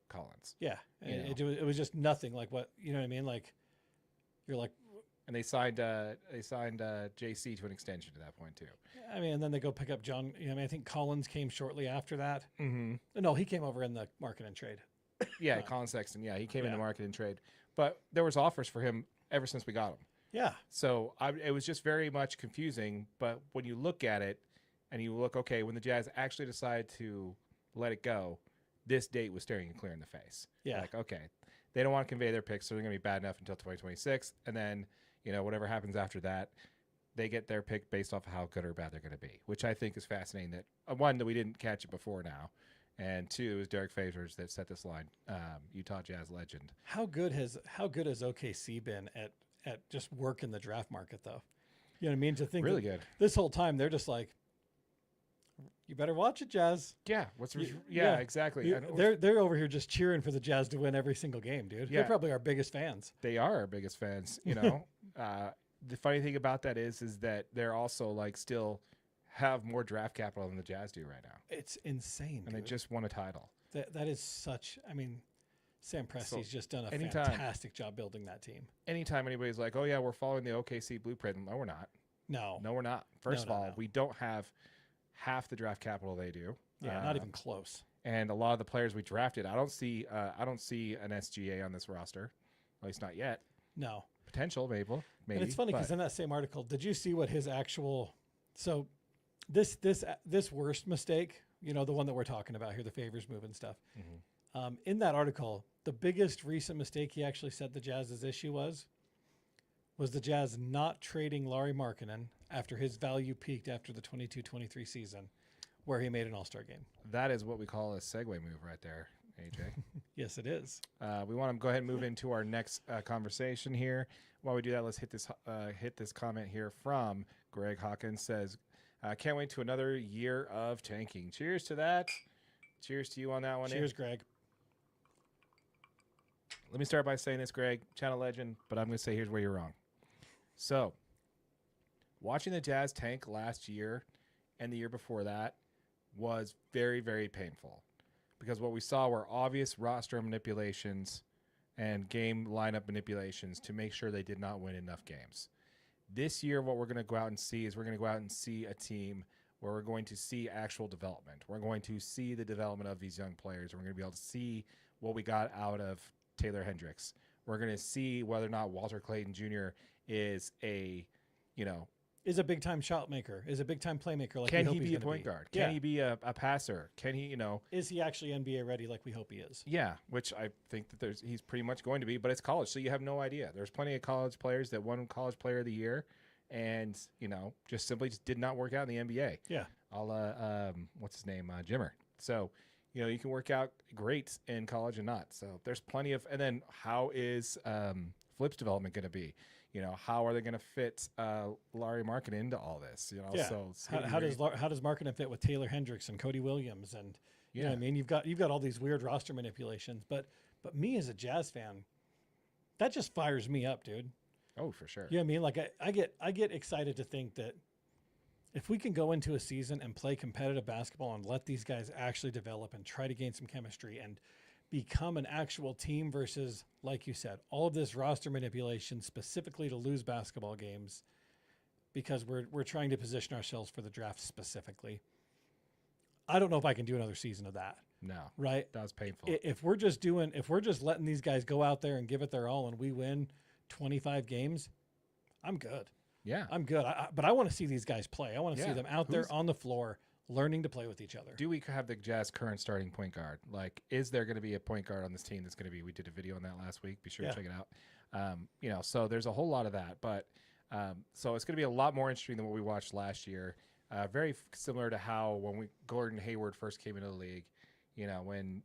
Collins. Yeah, it was just nothing like what, you know what I mean? Like, you're like, And they signed JC to an extension at that point too. I mean, and then they go pick up John. You know, I mean, I think Collins came shortly after that. Mm-hmm. No, he came over in the market and trade. Yeah, Colin Sexton. Yeah, he came in Yeah. the market and trade, but there was offers for him ever since we got him. Yeah. So it was just very much confusing. But when you look at it, and you look, okay, when the Jazz actually decided to let it go, this date was staring you clear in the face. Yeah. Like, okay, they don't want to convey their picks, so they're going to be bad enough until 2026, and then whatever happens after that, they get their pick based off of how good or bad they're going to be, which I think is fascinating. That one, that we didn't catch it before now, and two, is Dereck Favors that set this line, Utah Jazz legend. How good has OKC been at just working the draft market though? You know what I mean? To think Really good. This whole time they're just like, you better watch it, Jazz. Yeah. Yeah. Exactly. They're over here just cheering for the Jazz to win every single game, dude. Yeah. They're probably our biggest fans. They are our biggest fans. The funny thing about that is that they're also like still have more draft capital than the Jazz do right now, It's insane. and dude. they just won a title. That is such. I mean, Sam Presti's just done a anytime- fantastic job building that team. Anytime anybody's like, "Oh yeah, we're following the OKC blueprint," no, we're not. No, No, we're not. First No, of all, no. we don't have half the draft capital they do. yeah, not even close. And a lot of the players we drafted, I don't see an SGA on this roster, at least not yet. No, Potential, maybe. and it's funny because in that same article, did you see what his actual? So, this worst mistake, the one that we're talking about here, the Favors move and stuff. Mhm. In that article, the biggest recent mistake he actually said the Jazz's issue was the Jazz not trading Lauri Markkanen after his value peaked after the 22-23 season, where he made an All-Star game. that is what we call a segue move right there, AJ. Yes, it is. We want to go ahead and move into our next conversation here. While we do that, let's hit this comment here from Greg Hawkins. Says, "Can't wait to another year of tanking." Cheers to that. Cheers to you on that one. Cheers, Greg. Let me start by saying this, Greg, channel legend, but I'm going to say here's where you're wrong. So, watching the Jazz tank last year and the year before that was very, very painful because what we saw were obvious roster manipulations and game lineup manipulations to make sure they did not win enough games. This year, what we're going to go out and see is we're going to go out and see a team where we're going to see actual development. We're going to see the development of these young players. We're going to be able to see what we got out of Taylor Hendricks. We're going to see whether or not Walter Clayton Jr. is a big time shot maker, is a big time playmaker. Like can we hope he he's be a gonna point guard? Can he be a passer? Can he, Is he actually NBA ready like we hope he is? Yeah, which I think that he's pretty much going to be, but it's college, so you have no idea. There's plenty of college players that won College Player of the Year and, just simply did not work out in the NBA. Yeah. What's his name? Jimmer. So, you can work out great in college and not. So there's plenty of, and then how is Flip's development going to be? How are they going to fit Lauri Markkanen into all this? Yeah. So How does Markkanen fit with Taylor Hendricks and Cody Williams and you know Yeah. what I mean? You've got all these weird roster manipulations, but me as a Jazz fan, that just fires me up, dude. Oh, for sure. You know what I mean? Like I get excited to think that if we can go into a season and play competitive basketball and let these guys actually develop and try to gain some chemistry and become an actual team versus, like you said, all of this roster manipulation specifically to lose basketball games because we're trying to position ourselves for the draft specifically. I don't know if I can do another season of that. No, Right? that was painful. If we're just letting these guys go out there and give it their all and we win 25 games, I'm good. Yeah. I'm good. But I want to see these guys play. I want to see Yeah. them out there on the floor learning to play with each other. Do we have the Jazz current starting point guard? Like, is there going to be a point guard on this team that's going to be? We did a video on that last week. Be sure Yeah. to check it out. So there's a whole lot of that, but so it's going to be a lot more interesting than what we watched last year. Very similar to how when Gordon Hayward first came into the league, when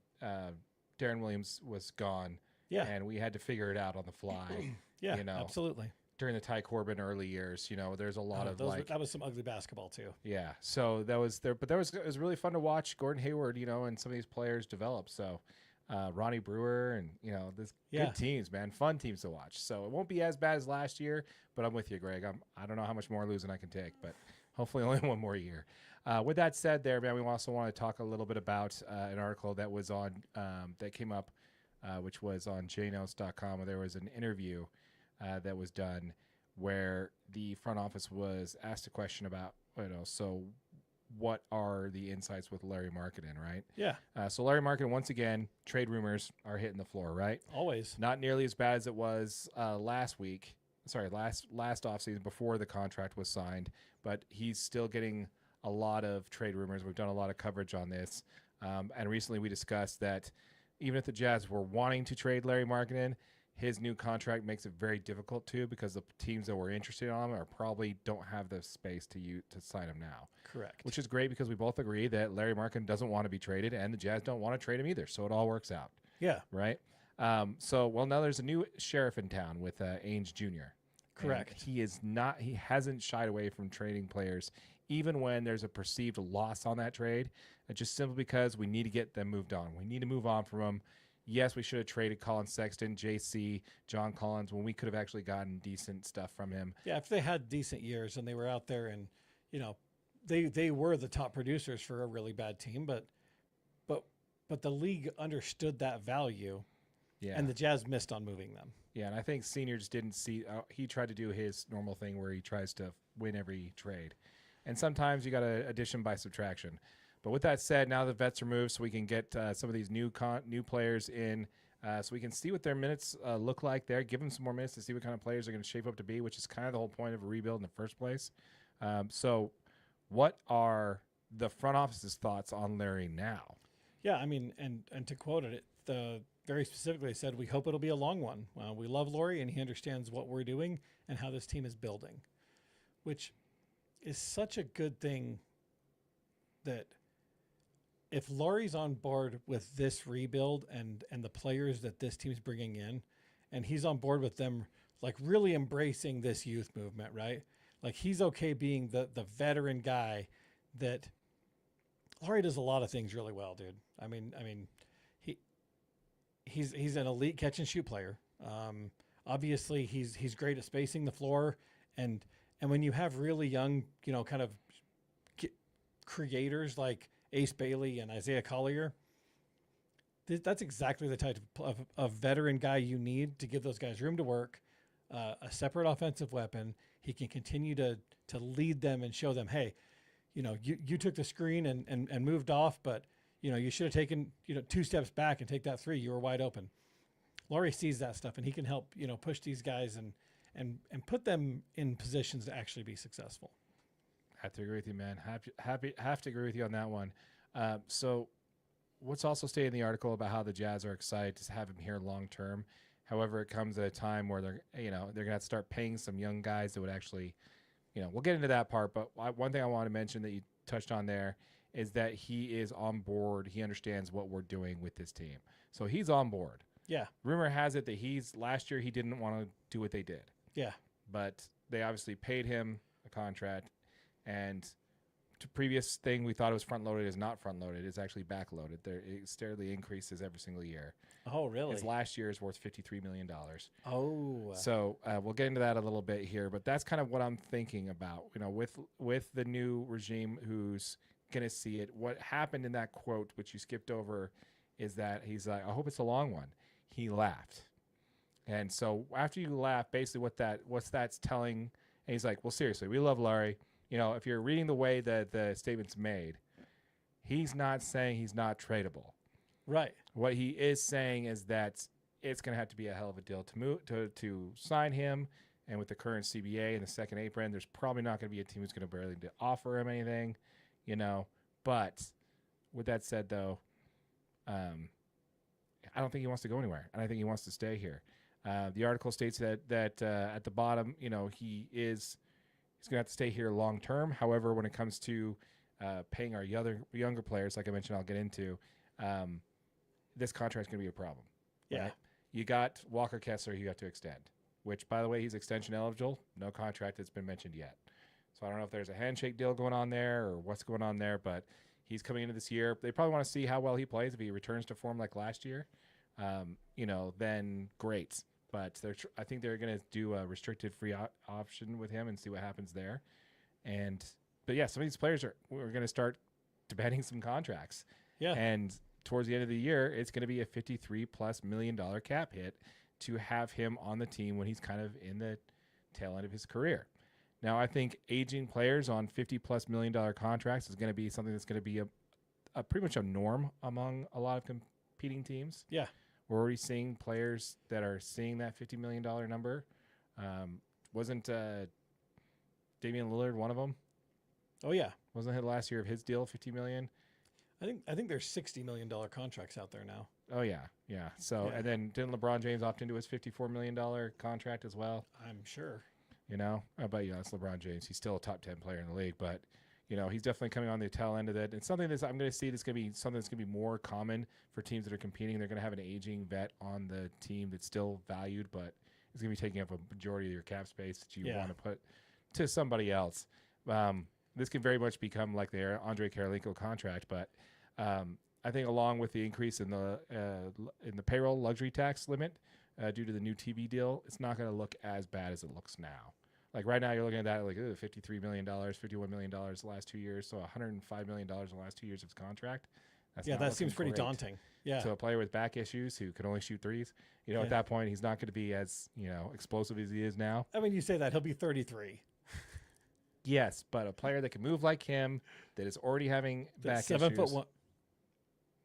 Darren Williams was gone, Yeah. and we had to figure it out on the fly. Yeah, absolutely. During the Ty Corbin early years, there's a lot of that was some ugly basketball too. Yeah, so that was there, but it was really fun to watch Gordon Hayward, and some of these players develop. So Ronnie Brewer and this good teams, man, fun teams to watch. So it won't be as bad as last year, but I'm with you, Greg. I don't know how much more losing I can take, but hopefully only one more year. With that said, there, man, we also want to talk a little bit about an article that was on that came up, which was on jnotes.com, where there was an interview that was done where the front office was asked a question about, so what are the insights with Lauri Markkanen, right? Yeah. So Lauri Markkanen, once again, trade rumors are hitting the floor, right? Always. Not nearly as bad as it was last offseason before the contract was signed, but he's still getting a lot of trade rumors. We've done a lot of coverage on this. And recently we discussed that even if the Jazz were wanting to trade Lauri Markkanen, his new contract makes it very difficult to, because the teams that were interested in him probably don't have the space to sign him now. Correct. Which is great, because we both agree that Lauri Markkanen doesn't want to be traded, and the Jazz don't want to trade him either. So it all works out. Yeah. Right? Now there's a new sheriff in town with Ainge Jr. Correct. And he hasn't shied away from trading players, even when there's a perceived loss on that trade, just simply because we need to get them moved on. We need to move on from them. Yes, we should have traded Colin Sexton, JC, John Collins, when we could have actually gotten decent stuff from him. Yeah, if they had decent years and they were out there and, they were the top producers for a really bad team, but the league understood that value, and the Jazz missed on moving them. Yeah, and I think Senior just didn't see he tried to do his normal thing where he tries to win every trade. And sometimes you got to addition by subtraction. But with that said, now the vets are moved, so we can get some of these new players in, so we can see what their minutes look like there. Give them some more minutes to see what kind of players are going to shape up to be, which is kind of the whole point of a rebuild in the first place. So what are the front office's thoughts on Larry now? Yeah, I mean, and to quote it, very specifically said, we hope it'll be a long one. We love Lauri, and he understands what we're doing and how this team is building, which is such a good thing that if Lauri's on board with this rebuild and the players that this team's bringing in, and he's on board with them, like really embracing this youth movement, right? Like he's okay being the veteran guy that Lauri does a lot of things really well, dude. I mean, he's an elite catch and shoot player. Obviously he's great at spacing the floor, and when you have really young, kind of creators like Ace Bailey and Isaiah Collier, that's exactly the type of veteran guy you need to give those guys room to work, a separate offensive weapon. He can continue to lead them and show them, hey, you took the screen and moved off, but you should have taken 2 steps back and take that 3. You were wide open. Lauri sees that stuff, and he can help push these guys and put them in positions to actually be successful. Have to agree with you, man. Have to agree with you on that one. So what's also stated in the article about how the Jazz are excited to have him here long term. However, it comes at a time where they're going to have to start paying some young guys that would actually, we'll get into that part. But one thing I want to mention that you touched on there is that he is on board. He understands what we're doing with this team. So he's on board. Yeah. Rumor has it that last year he didn't want to do what they did. Yeah. But they obviously paid him a contract. And to previous thing, we thought it was front-loaded. Is not front-loaded. It's actually back-loaded. It steadily increases every single year. Oh, really? His last year is worth $53 million. Oh. So we'll get into that a little bit here. But that's kind of what I'm thinking about, with the new regime who's going to see it. What happened in that quote, which you skipped over, is that he's like, I hope it's a long one. He laughed. And so after you laugh, basically what's that's telling, and he's like, well, seriously, we love Lauri. If you're reading the way that the statement's made, he's not saying he's not tradable. Right. What he is saying is that it's going to have to be a hell of a deal to sign him. And with the current CBA and the second apron, there's probably not going to be a team who's going to barely offer him anything, But with that said, though, I don't think he wants to go anywhere, and I think he wants to stay here. The article states that at the bottom, he's going to have to stay here long term. However, when it comes to paying our younger players, like I mentioned, I'll get into, this contract is going to be a problem. Yeah. Right? You got Walker Kessler you have to extend, which, by the way, he's extension eligible. No contract that's been mentioned yet. So I don't know if there's a handshake deal going on there or what's going on there, but he's coming into this year. They probably want to see how well he plays. If he returns to form like last year, then great. But I think they're going to do a restricted free option with him and see what happens there. But yeah, some of these players we're going to start demanding some contracts. Yeah. And towards the end of the year, it's going to be a $53+ million cap hit to have him on the team when he's kind of in the tail end of his career. Now, I think aging players on $50+ million contracts is going to be something that's going to be a pretty much a norm among a lot of competing teams. Yeah. We're already seeing players that are seeing that $50 million number. Wasn't Damian Lillard one of them? Oh yeah. Wasn't it last year of his deal $50 million? I think there's $60 million contracts out there now. Oh yeah. So and then didn't LeBron James opt into his $54 million contract as well? I'm sure. But it's LeBron James. He's still a top 10 player in the league, but he's definitely coming on the tail end of that. It's something that I'm going to see that's going to be something that's going to be more common for teams that are competing. They're going to have an aging vet on the team that's still valued, but it's going to be taking up a majority of your cap space that you want to put to somebody else. This can very much become like the Andre Karolinko contract, but I think along with the increase in the payroll luxury tax limit due to the new TV deal, it's not going to look as bad as it looks now. Like right now, you're looking at that like $53 million, $51 million the last 2 years, so $105 million in the last 2 years of his contract. That seems pretty daunting. Yeah. So a player with back issues who can only shoot threes, at that point, he's not going to be as explosive as he is now. I mean, you say that he'll be 33. Yes, but a player that can move like him, that is already having back 7'1"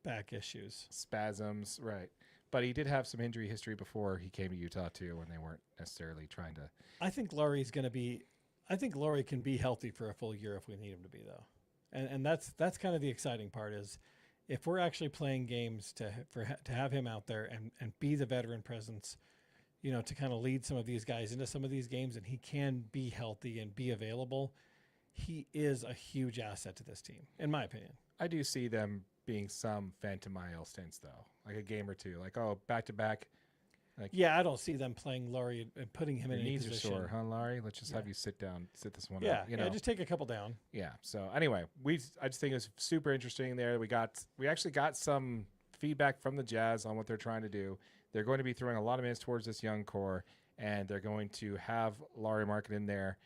back issues, spasms, right? But he did have some injury history before he came to Utah too, when they weren't necessarily trying to. I think Lauri can be healthy for a full year if we need him to be, though, and that's kind of the exciting part is if we're actually playing games to have him out there and be the veteran presence, to kind of lead some of these guys into some of these games, and he can be healthy and be available. He is a huge asset to this team, in my opinion. I do see them being some Phantom IL stints, though, like a game or two, like back to back. I don't see them playing Lauri and putting him in any position. Knees are sore, huh, Lauri? Let's just have you sit this one out. out. Yeah, just take a couple down. Yeah. So anyway, I just think it was super interesting there. We actually got some feedback from the Jazz on what they're trying to do. They're going to be throwing a lot of minutes towards this young core, and they're going to have Lauri Markkanen in there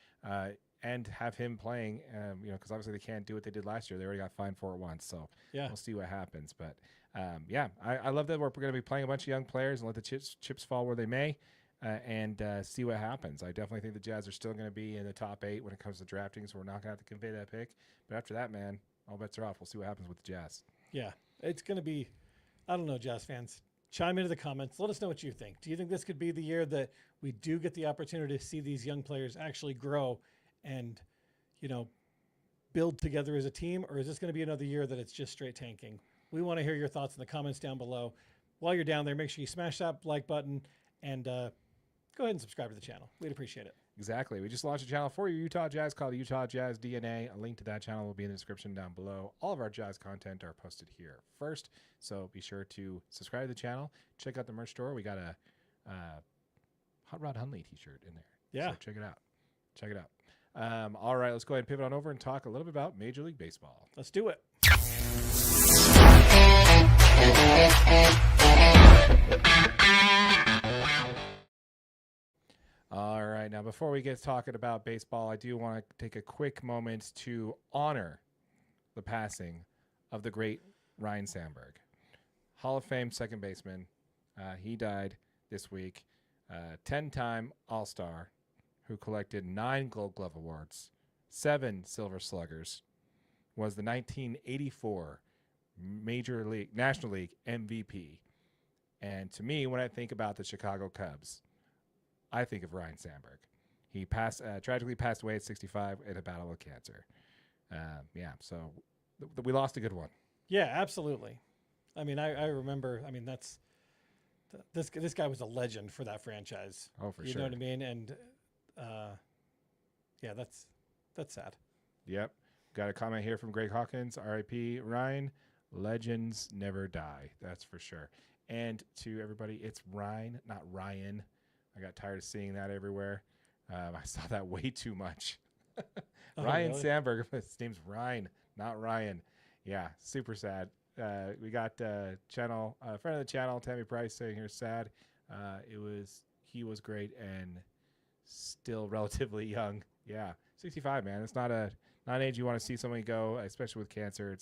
and have him playing, because obviously they can't do what they did last year. They already got fined for it once, so we'll see what happens. But, I love that we're going to be playing a bunch of young players and let the chips fall where they may and see what happens. I definitely think the Jazz are still going to be in the top 8 when it comes to drafting, so we're not going to have to convey that pick. But after that, man, all bets are off. We'll see what happens with the Jazz. Yeah, it's going to be – I don't know, Jazz fans. Chime into the comments. Let us know what you think. Do you think this could be the year that we do get the opportunity to see these young players actually grow and, build together as a team? Or is this going to be another year that it's just straight tanking? We want to hear your thoughts in the comments down below. While you're down there, make sure you smash that like button and go ahead and subscribe to the channel. We'd appreciate it. Exactly. We just launched a channel for your Utah Jazz called Utah Jazz DNA. A link to that channel will be in the description down below. All of our Jazz content are posted here first, so be sure to subscribe to the channel. Check out the merch store. We got a Hot Rod Hundley t-shirt in there. Yeah. So check it out. All right, let's go ahead and pivot on over and talk a little bit about Major League Baseball. Let's do it. All right, now before we get talking about baseball, I do want to take a quick moment to honor the passing of the great Ryne Sandberg, Hall of Fame second baseman. He died this week. 10-time All-Star who collected 9 Gold Glove awards, 7 Silver Sluggers, was the 1984 National League MVP. And to me, when I think about the Chicago Cubs, I think of Ryne Sandberg. He tragically passed away at 65 in a battle with cancer. So we lost a good one. Yeah, absolutely. I mean, I remember. I mean, this guy was a legend for that franchise. Oh, for sure. You know what I mean? And that's sad. Yep. Got a comment here from Greg Hawkins. R.I.P. Ryne. Legends never die. That's for sure. And to everybody, it's Ryne, not Ryan. I got tired of seeing that everywhere. I saw that way too much. Ryne really? Sandberg. His name's Ryne, not Ryan. Yeah, super sad. We got friend of the channel, Tammy Price, saying here sad. He was great and still relatively young. Yeah, 65, man. It's not an age you want to see somebody go, especially with cancer.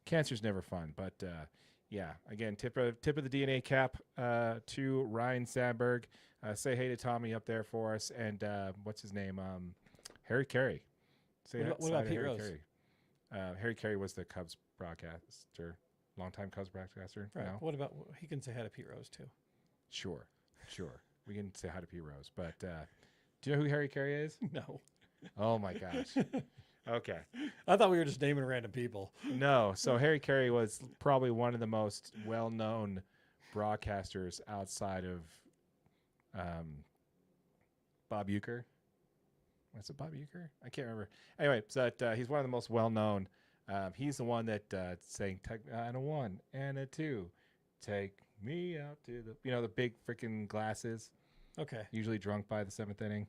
Cancer's never fun. But Yeah, again, tip of the DNA cap to Ryne Sandberg. Say hey to Tommy up there for us, and what's his name? Harry Carey. What about Pete Rose? Harry Carey was the Cubs broadcaster, longtime Cubs broadcaster. Right. No? What about he can say hi to Pete Rose too? Sure. We can say hi to Pete Rose, but do you know who Harry Carey is? No. Oh my gosh. Okay. I thought we were just naming random people. No. So Harry Carey was probably one of the most well-known broadcasters outside of Bob Uecker. What's it, Bob Uecker? I can't remember. Anyway, so he's one of the most well-known. He's the one that saying and a 1 and a 2, take me out to the big freaking glasses. Okay. Usually drunk by the 7th inning.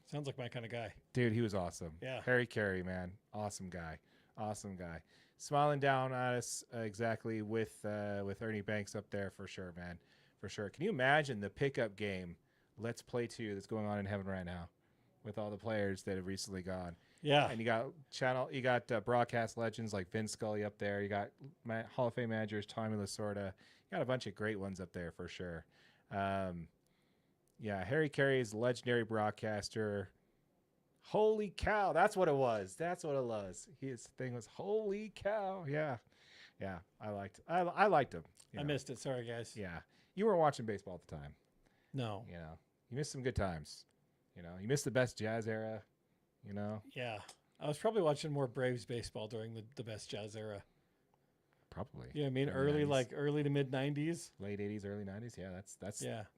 Sounds like my kind of guy. Dude, he was awesome. Yeah. Harry Carey, man. Awesome guy. Smiling down at us exactly with Ernie Banks up there for sure, man. For sure. Can you imagine the pickup game, Let's Play 2, that's going on in heaven right now with all the players that have recently gone? Yeah. And you got broadcast legends like Vin Scully up there. You got Hall of Fame managers Tommy Lasorda. You got a bunch of great ones up there for sure. Yeah, Harry Carey is a legendary broadcaster. Holy cow, that's what it was. His thing was holy cow. Yeah, I liked him. I missed it. Sorry, guys. Yeah, you weren't watching baseball at the time. No. You missed some good times. You missed the best Jazz era. Yeah. I was probably watching more Braves baseball during the best Jazz era. Probably. Yeah, I mean early to mid 90s, late 80s, early 90s. Yeah,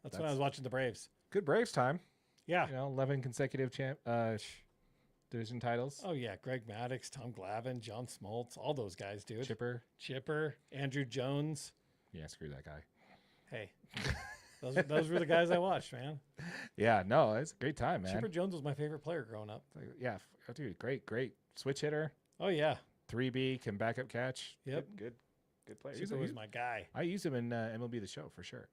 that's when I was watching the Braves. Good Braves time. Yeah. 11 consecutive division titles. Oh yeah, Greg Maddux, Tom Glavine, John Smoltz, all those guys, dude. Chipper, Andrew Jones. Yeah, screw that guy. Hey. Those were the guys I watched, man. Yeah, no, it's a great time, man. Chipper Jones was my favorite player growing up. Yeah, dude, great switch hitter. Oh yeah. 3B can back up catch. Yep. Good player. Chipper was my guy. I used him in MLB The Show for sure.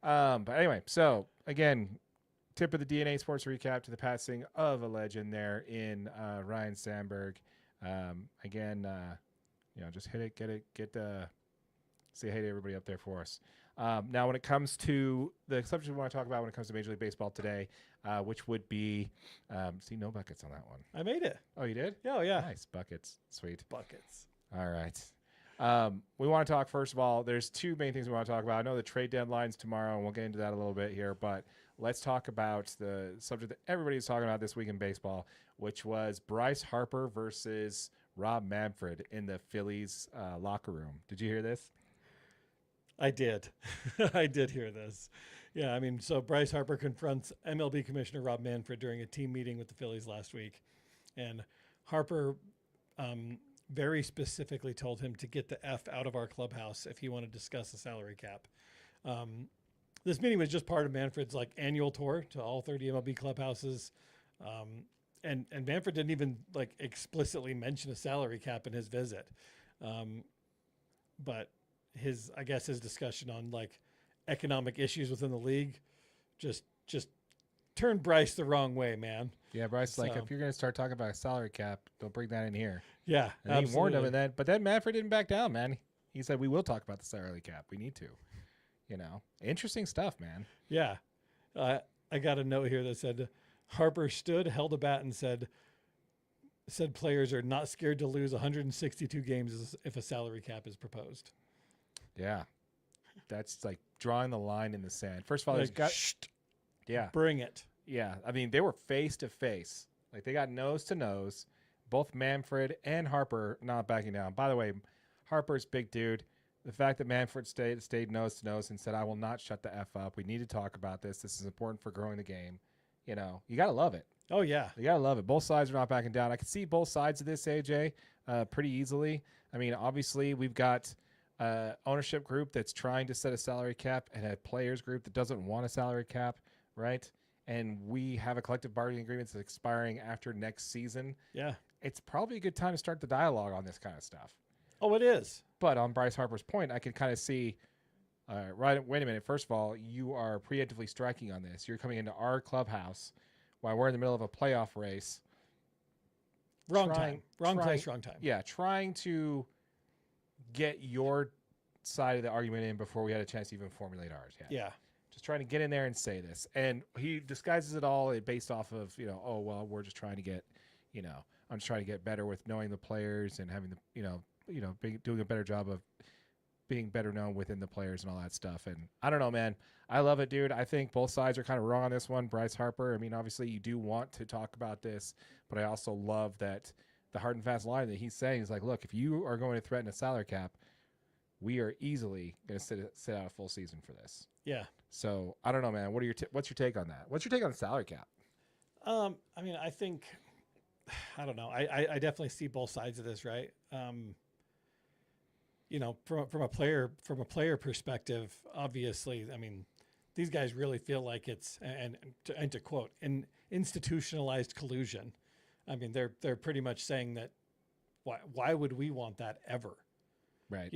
But anyway, so again, tip of the DNA Sports recap to the passing of a legend there in Ryne Sandberg. Again, just hit it, say hey to everybody up there for us. Now, when it comes to the subject we want to talk about when it comes to Major League Baseball today, which would be, no buckets on that one. I made it. Oh, you did? Oh, yeah. Nice. Buckets. Sweet. Buckets. All right. We want to talk, first of all, there's two main things we want to talk about. I know the trade deadline's tomorrow, and we'll get into that a little bit here, but let's talk about the subject that everybody's talking about this week in baseball, which was Bryce Harper versus Rob Manfred in the Phillies locker room. Did you hear this? I did. I did hear this. Yeah, I mean, so Bryce Harper confronts MLB Commissioner Rob Manfred during a team meeting with the Phillies last week. And Harper very specifically told him to get the F out of our clubhouse if he wanted to discuss the salary cap. This meeting was just part of Manfred's annual tour to all 30 MLB clubhouses. And Manfred didn't even explicitly mention a salary cap in his visit. But his discussion on economic issues within the league just turned Bryce the wrong way, man. Yeah, Bryce, if you're going to start talking about a salary cap, don't bring that in here. Yeah, and absolutely. He warned him, but then Manfred didn't back down, man. He said, we will talk about the salary cap. We need to. Interesting stuff, man. Yeah. I got a note here that said, Harper stood, held a bat, and said players are not scared to lose 162 games if a salary cap is proposed. Yeah. That's drawing the line in the sand. First of all, yeah. Bring it. Yeah. I mean, they were face to face. They got nose to nose. Both Manfred and Harper not backing down. By the way, Harper's big dude. The fact that Manfred stayed nose to nose and said, I will not shut the F up. We need to talk about this. This is important for growing the game. You got to love it. Oh, yeah. You got to love it. Both sides are not backing down. I can see both sides of this, AJ, pretty easily. I mean, obviously, we've got ownership group that's trying to set a salary cap and a players group that doesn't want a salary cap, right? And we have a collective bargaining agreement that's expiring after next season. Yeah. It's probably a good time to start the dialogue on this kind of stuff. Oh, it is. But on Bryce Harper's point, I can kind of see, wait a minute. First of all, you are preemptively striking on this. You're coming into our clubhouse while we're in the middle of a playoff race. Wrong place, wrong time. Yeah, trying to get your side of the argument in before we had a chance to even formulate ours yet. Yeah. Just trying to get in there and say this. And he disguises it all based off of, oh, well, we're just trying to get, I'm just trying to get better with knowing the players and having the, doing a better job of being better known within the players and all that stuff. And I don't know, man. I love it, dude. I think both sides are kind of wrong on this one. Bryce Harper, I mean, obviously you do want to talk about this, but I also love that the hard and fast line that he's saying is like, look, if you are going to threaten a salary cap, we are easily going to sit out a full season for this. Yeah. So I don't know, man. What's your take on that? What's your take on the salary cap? I mean, I think, I don't know. I definitely see both sides of this, right? From a player perspective, obviously, I mean, these guys really feel like it's, and to quote, an institutionalized collusion. I mean, they're pretty much saying that why would we want that ever? Right.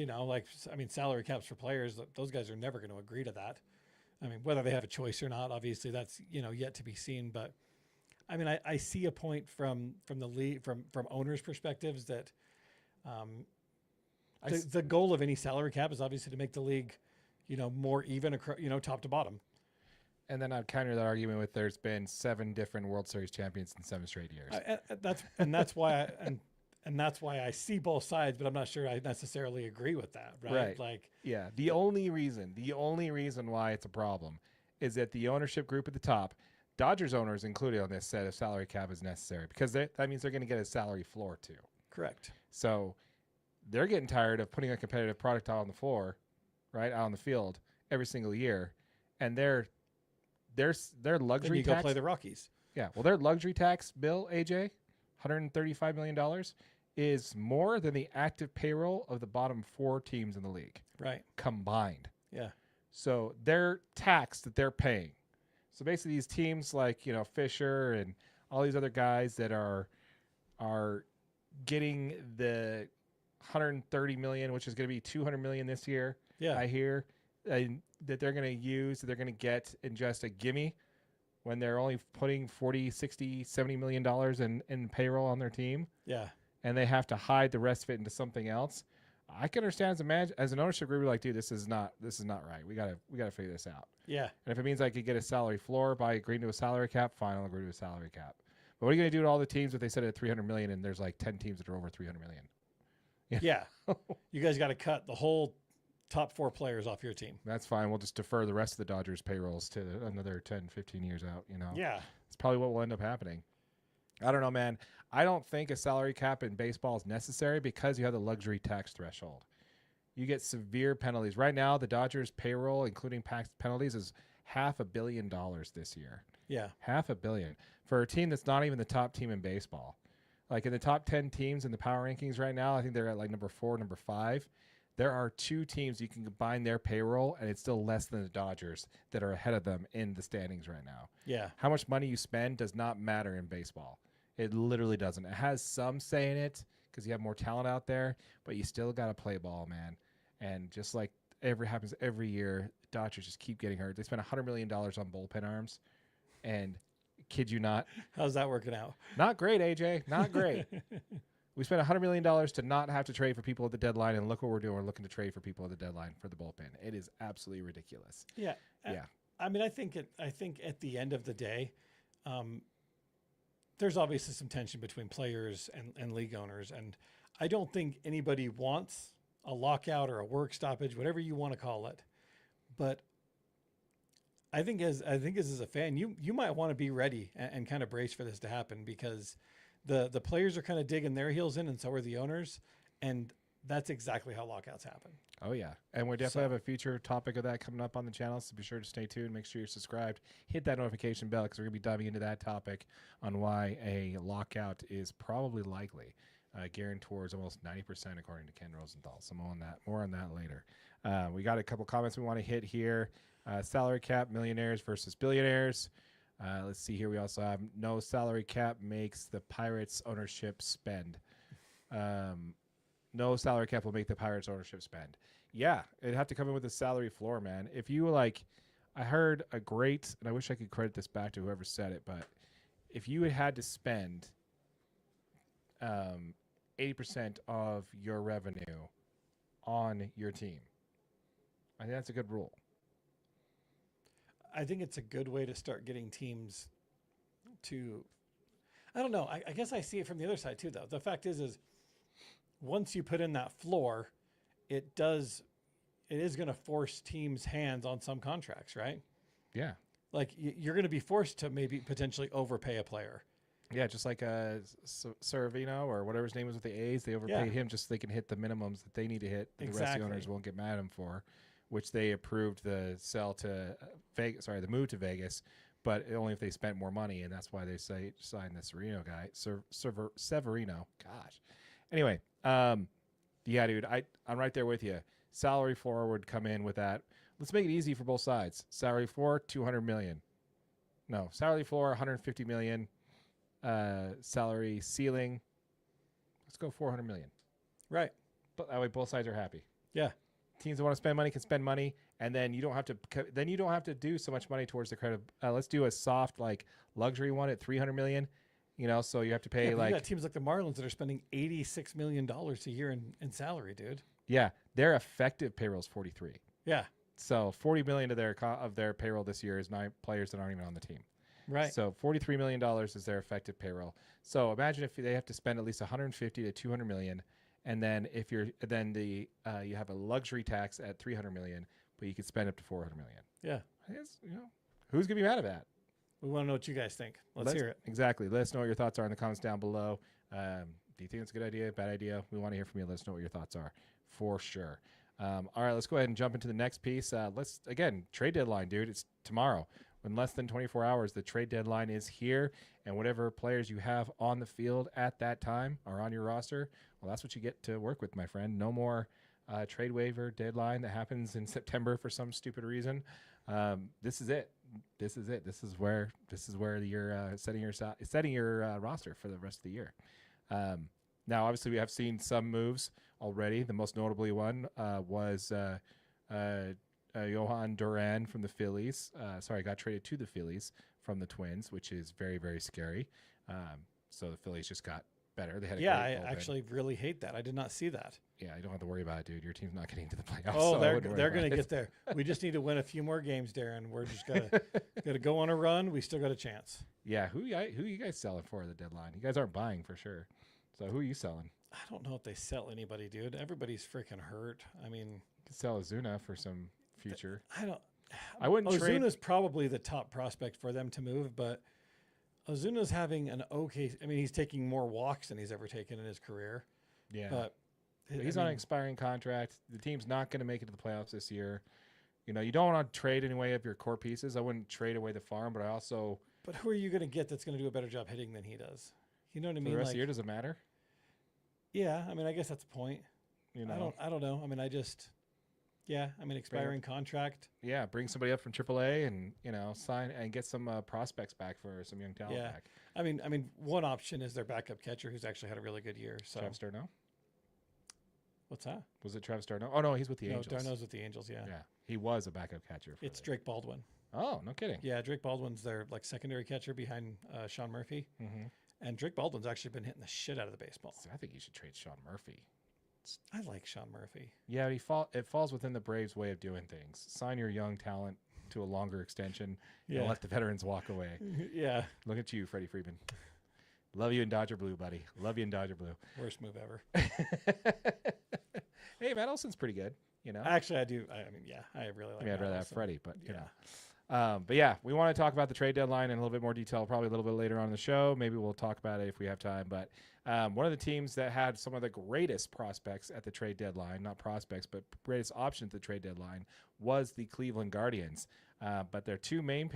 Salary caps for players, those guys are never going to agree to that. I mean, whether they have a choice or not, obviously that's, yet to be seen. But I mean, I see a point from the league, from owners' perspectives that the goal of any salary cap is obviously to make the league, more even, top to bottom. And then I'd counter that argument with there's been 7 different World Series champions in 7 straight years. That's why that's why I see both sides, but I'm not sure I necessarily agree with that. Right. Like, yeah. The only reason why it's a problem is that the ownership group at the top, Dodgers owners included on this, said a salary cap is necessary because that means they're going to get a salary floor too. Correct. So they're getting tired of putting a competitive product out on the floor, right, out on the field every single year, and their luxury tax. Go tax. play the Rockies. Yeah, well, their luxury tax bill, AJ, $135 million, is more than the active payroll of the bottom 4 teams in the league, right, combined. Yeah. So their tax that they're paying. So basically, these teams like Fisher and all these other guys that are getting the $130 million, which is going to be $200 million this year. Yeah, I hear that they're going to use, that they're going to get in just a gimme when they're only putting $40, $60, $70 million in payroll on their team. Yeah, and they have to hide the rest of it into something else. I can understand as an ownership group, like, dude, this is not right. We gotta figure this out. Yeah, and if it means I could get a salary floor by agreeing to a salary cap, fine, I'll agree to a salary cap. But what are you gonna do to all the teams that they said at $300 million and there's like 10 teams that are over $300 million? Yeah. You guys got to cut the whole top 4 players off your team. That's fine. We'll just defer the rest of the Dodgers payrolls to another 10, 15 years out. Yeah, it's probably what will end up happening. I don't know, man. I don't think a salary cap in baseball is necessary because you have the luxury tax threshold. You get severe penalties. Right now, the Dodgers payroll, including penalties, is $500 million this year. Yeah. $500 million for a team that's not even the top team in baseball. Like in the top 10 teams in the power rankings right now, I think they're at like number 4, number 5. There are 2 teams you can combine their payroll, and it's still less than the Dodgers that are ahead of them in the standings right now. Yeah. How much money you spend does not matter in baseball. It literally doesn't. It has some say in it because you have more talent out there, but you still got to play ball, man. And just like happens every year, Dodgers just keep getting hurt. They spent $100 million on bullpen arms, and kid you not. How's that working out? Not great, AJ. Not great. We spent $100 million to not have to trade for people at the deadline, and look what we're doing. We're looking to trade for people at the deadline for the bullpen. It is absolutely ridiculous. Yeah. Yeah. I mean, I think at the end of the day, there's obviously some tension between players and league owners, and I don't think anybody wants a lockout or a work stoppage, whatever you want to call it. But I think as a fan, you might want to be ready and kind of brace for this to happen because the players are kind of digging their heels in, and so are the owners, and that's exactly how lockouts happen. Oh, yeah. And we definitely have a future topic of that coming up on the channel, so be sure to stay tuned. Make sure you're subscribed. Hit that notification bell because we're going to be diving into that topic on why a lockout is probably likely, gearing towards almost 90% according to Ken Rosenthal. So more on that later. We got a couple comments we want to hit here. Salary cap, millionaires versus billionaires. Let's see here. We also have no salary cap makes the Pirates ownership spend. No salary cap will make the Pirates ownership spend. Yeah, it'd have to come in with a salary floor, man. If you I heard a great, and I wish I could credit this back to whoever said it, but if you had to spend 80% of your revenue on your team, I think that's a good rule. I think it's a good way to start getting teams to, I don't know. I guess I see it from the other side too, though. The fact is once you put in that floor, it is going to force teams' hands on some contracts, right? Yeah. Like you're going to be forced to maybe potentially overpay a player. Yeah, just like Servino or whatever his name was with the A's, they overpaid him just so they can hit the minimums that they need to hit. The rest of the owners won't get mad at him for, which they approved the sell to Vegas. Sorry, the move to Vegas, but only if they spent more money, and that's why they signed the Severino guy, Severino. Gosh. Anyway, yeah, dude, I'm right there with you. Salary floor would come in with that. Let's make it easy for both sides. Salary floor, $200 million. No, salary floor, $150 million. Salary ceiling, let's go $400 million. Right. But that way both sides are happy. Yeah. Teams that want to spend money can spend money, and then you don't have to do so much money towards the credit. Let's do a soft like luxury one at $300 million. So you have to pay you like got teams like the Marlins that are spending $86 million a year in salary, dude. Yeah, their effective payroll is 43. Yeah. So $40 million of their payroll this year is 9 players that aren't even on the team. Right. So $43 million is their effective payroll. So imagine if they have to spend at least $150 to $200 million, and then you have a luxury tax at $300 million, but you could spend up to $400 million. Yeah. I guess, who's gonna be mad at that? We want to know what you guys think. Let's hear it. Exactly. Let us know what your thoughts are in the comments down below. Do you think it's a good idea, bad idea? We want to hear from you. Let us know what your thoughts are, for sure. All right, let's go ahead and jump into the next piece. Trade deadline, dude. It's tomorrow. In less than 24 hours, the trade deadline is here, and whatever players you have on the field at that time or on your roster, well, that's what you get to work with, my friend. No more trade waiver deadline that happens in September for some stupid reason. This is it. This is where you're setting your roster for the rest of the year. Now, obviously, we have seen some moves already. The most notably one was Johan Duran from the Phillies. Got traded to the Phillies from the Twins, which is very, very scary. So the Phillies just got better. They had I actually really hate that. I did not see that. Yeah, you don't have to worry about it, dude. Your team's not getting to the playoffs. Oh, so they're going to get there. We just need to win a few more games, Darren. We're just gotta go on a run. We still got a chance. Yeah, who you guys selling for at the deadline? You guys aren't buying for sure. So who are you selling? I don't know if they sell anybody, dude. Everybody's freaking hurt. I mean, you could sell Ozuna for some future. I wouldn't trade. Ozuna's probably the top prospect for them to move, but Ozuna's having an okay. I mean, he's taking more walks than he's ever taken in his career. Yeah, but he's on an expiring contract. The team's not going to make it to the playoffs this year. You don't want to trade any way of your core pieces. I wouldn't trade away the farm, but I also. But who are you going to get that's going to do a better job hitting than he does? You know what I mean? For the rest of the year, does it matter? Yeah, I mean, I guess that's the point. I don't know. I mean, expiring contract. Yeah, bring somebody up from AAA and sign and get some prospects back for some young talent back. I mean, one option is their backup catcher who's actually had a really good year. So Travis d'Arnaud? What's that? Was it Travis d'Arnaud? Oh no, he's with the Angels. No, d'Arnaud's with the Angels. Yeah. Yeah, he was a backup catcher. It's Drake Baldwin. Oh, no kidding. Yeah, Drake Baldwin's their secondary catcher behind Sean Murphy. Mm-hmm. And Drake Baldwin's actually been hitting the shit out of the baseball. So I think you should trade Sean Murphy. I like Sean Murphy. Yeah, it falls within the Braves' way of doing things. Sign your young talent to a longer extension and let the veterans walk away. Yeah. Look at you, Freddie Freeman. Love you in Dodger Blue, buddy. Love you in Dodger Blue. Worst move ever. Hey, Matt Olson's pretty good. Actually, I do. I really like. I'd rather have Freddie, but but yeah, we want to talk about the trade deadline in a little bit more detail, probably a little bit later on in the show. Maybe we'll talk about it if we have time. But one of the teams that had some of the greatest prospects at the trade deadline, not prospects, but greatest options at the trade deadline, was the Cleveland Guardians. But their two main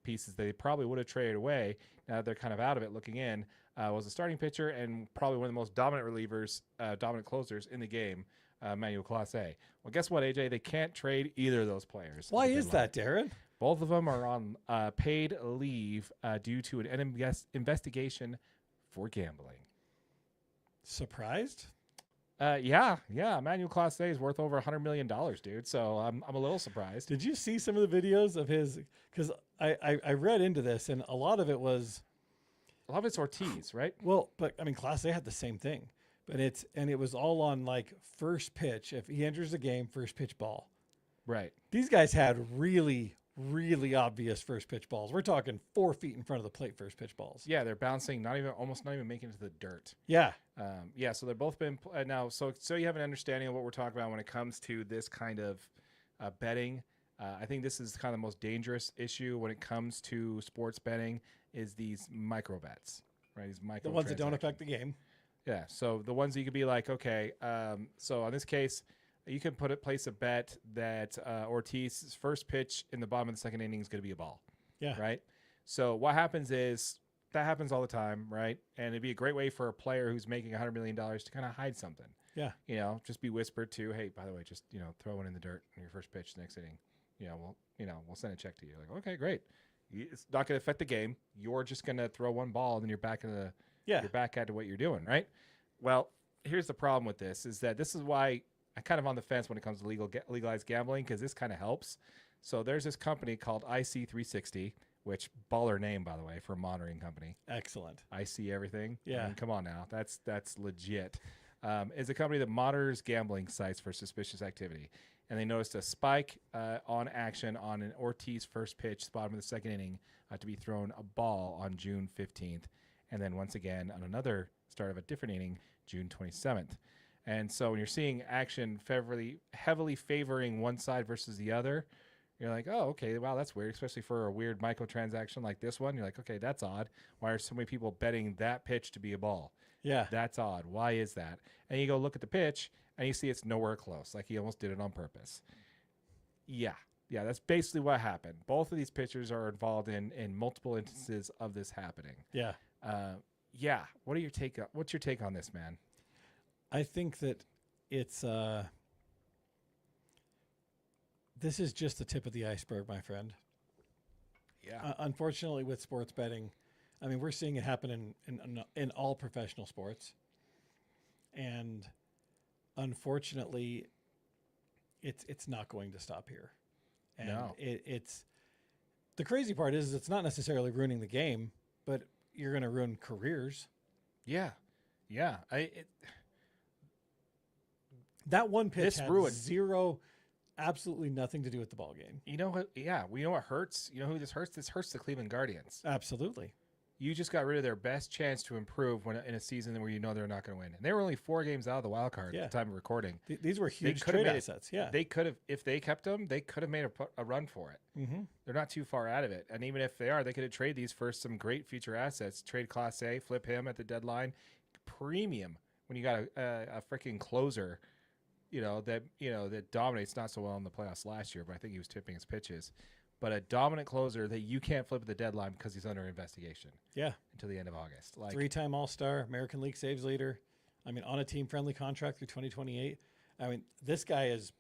pieces they probably would have traded away, now that they're kind of out of it looking in, was a starting pitcher and probably one of the most dominant relievers, dominant closers in the game, Emmanuel Clase. Well, guess what, AJ? They can't trade either of those players. Why is that, Darren? Both of them are on paid leave due to an investigation for gambling. Surprised? Yeah. Emmanuel Clase is worth over $100 million, dude. So I'm a little surprised. Did you see some of the videos of his? Because I read into this, and a lot of it's Ortiz, right? Well, but I mean, Clase had the same thing, but it was all on like first pitch. If he enters the game, first pitch ball. Right. These guys had really, really obvious first pitch balls. We're talking 4 feet in front of the plate first pitch balls. Yeah, they're bouncing, almost not even making it to the dirt. Yeah. Yeah, so they've both been now. So you have an understanding of what we're talking about when it comes to this kind of betting. I think this is kind of the most dangerous issue when it comes to sports betting is these micro bets, right? These micro The ones that don't affect the game. Yeah, so the ones that you could be like, okay, so in this case, you can place a bet that Ortiz's first pitch in the bottom of the second inning is going to be a ball. Yeah. Right? So what happens is that happens all the time, right? And it'd be a great way for a player who's making $100 million to kind of hide something. Yeah. Just be whispered to, hey, by the way, just, throw one in the dirt on your first pitch next inning. We'll send a check to you. Like, okay, great. It's not going to affect the game. You're just going to throw one ball and then you're back you're back at what you're doing, right? Well, here's the problem with this is that this is why I'm kind of on the fence when it comes to legalized gambling, because this kind of helps. So there's this company called IC360, which baller name, by the way, for a monitoring company. Excellent. I see everything. Yeah. I mean, come on now. That's legit. It's a company that monitors gambling sites for suspicious activity. And they noticed a spike on action on an Ortiz first pitch, bottom of the second inning, to be thrown a ball on June 15th. And then once again on another start of a different inning, June 27th. And so when you're seeing action heavily favoring one side versus the other, you're like, oh, okay, wow, that's weird, especially for a weird microtransaction like this one. You're like, okay, that's odd. Why are so many people betting that pitch to be a ball? Yeah. That's odd. Why is that? And you go look at the pitch, and you see it's nowhere close, like he almost did it on purpose. Yeah, that's basically what happened. Both of these pitchers are involved in multiple instances of this happening. Yeah. Yeah. What's your take on this, man? I think that it's this is just the tip of the iceberg, my friend. Yeah. Unfortunately, with sports betting, I mean, we're seeing it happen in all professional sports, and unfortunately, it's not going to stop here. And no. It's the crazy part is it's not necessarily ruining the game, but you're going to ruin careers. Yeah. That one pitch had ruined absolutely nothing to do with the ball game. You know what? Yeah, we know what hurts. You know who this hurts? This hurts the Cleveland Guardians. Absolutely. You just got rid of their best chance to improve in a season where they're not going to win. And they were only 4 games out of the wild card at the time of recording. These were huge trade assets. Yeah, they could have, if they kept them, they could have made a run for it. Mm-hmm. They're not too far out of it. And even if they are, they could have traded these for some great future assets. Trade Clase, flip him at the deadline, premium when you got a freaking closer. That dominates not so well in the playoffs last year, but I think he was tipping his pitches. But a dominant closer that you can't flip at the deadline because he's under investigation. Yeah. Until the end of August. 3-time All-Star, American League saves leader. I mean, on a team-friendly contract through 2028. I mean, this guy is.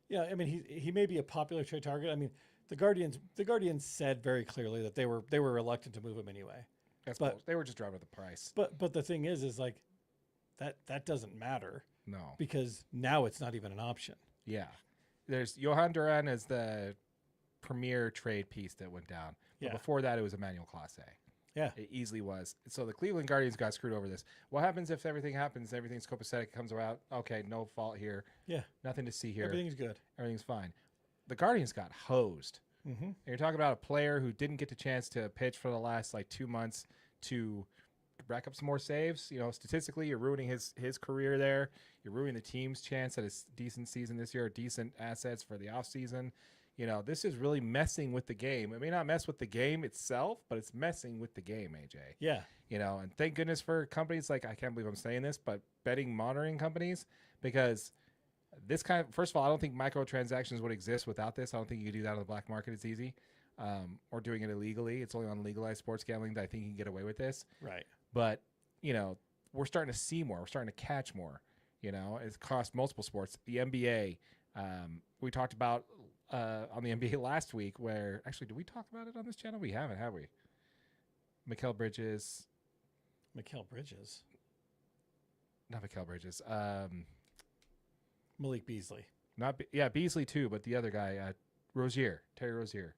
Yeah, I mean, he may be a popular trade target. I mean, the Guardians said very clearly that they were reluctant to move him anyway. But they were just driving the price. But the thing is like that doesn't matter. No. Because now it's not even an option. Yeah. There's Johan Duran as the premier trade piece that went down. But before that, it was Emmanuel Clase. Yeah. It easily was. So the Cleveland Guardians got screwed over this. What happens if everything happens, everything's copacetic, comes around? Okay, no fault here. Yeah. Nothing to see here. Everything's good. Everything's fine. The Guardians got hosed. Mm-hmm. And you're talking about a player who didn't get the chance to pitch for the last 2 months to rack up some more saves. Statistically, you're ruining his career there. You're ruining the team's chance at a decent season this year, decent assets for the offseason. This is really messing with the game. It may not mess with the game itself, but it's messing with the game, AJ. Yeah. And thank goodness for companies I can't believe I'm saying this, but betting monitoring companies, because this first of all, I don't think microtransactions would exist without this. I don't think you could do that on the black market. It's easy. Or doing it illegally. It's only on legalized sports gambling that I think you can get away with this. Right. But, we're starting to see more. We're starting to catch more. It's cost multiple sports. The NBA, we talked about on the NBA last week where, actually, did we talk about it on this channel? We haven't, have we? Mikal Bridges. Not Mikal Bridges. Malik Beasley. Beasley too, but the other guy, Terry Rozier.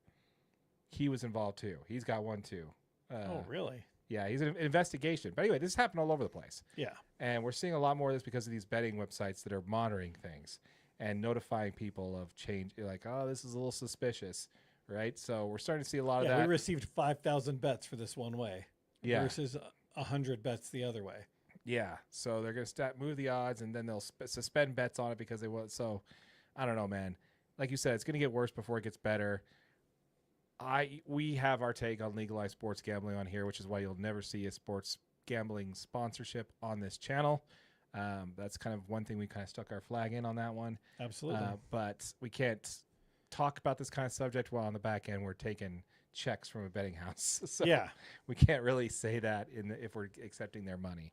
He was involved too. He's got one too. Oh, really? Yeah, he's an investigation. But anyway, this happened all over the place. Yeah. And we're seeing a lot more of this because of these betting websites that are monitoring things. and notifying people of change. Like, oh, this is a little suspicious, right? So we're starting to see a lot of that. We received 5,000 bets for this one way versus 100 bets the other way. Yeah, so they're going to move the odds, and then they'll suspend bets on it because they will. So I don't know, man. Like you said, it's going to get worse before it gets better. We have our take on legalized sports gambling on here, which is why you'll never see a sports gambling sponsorship on this channel. That's kind of one thing we kind of stuck our flag in on that one. Absolutely. But we can't talk about this kind of subject while on the back end we're taking checks from a betting house. So we can't really say that if we're accepting their money.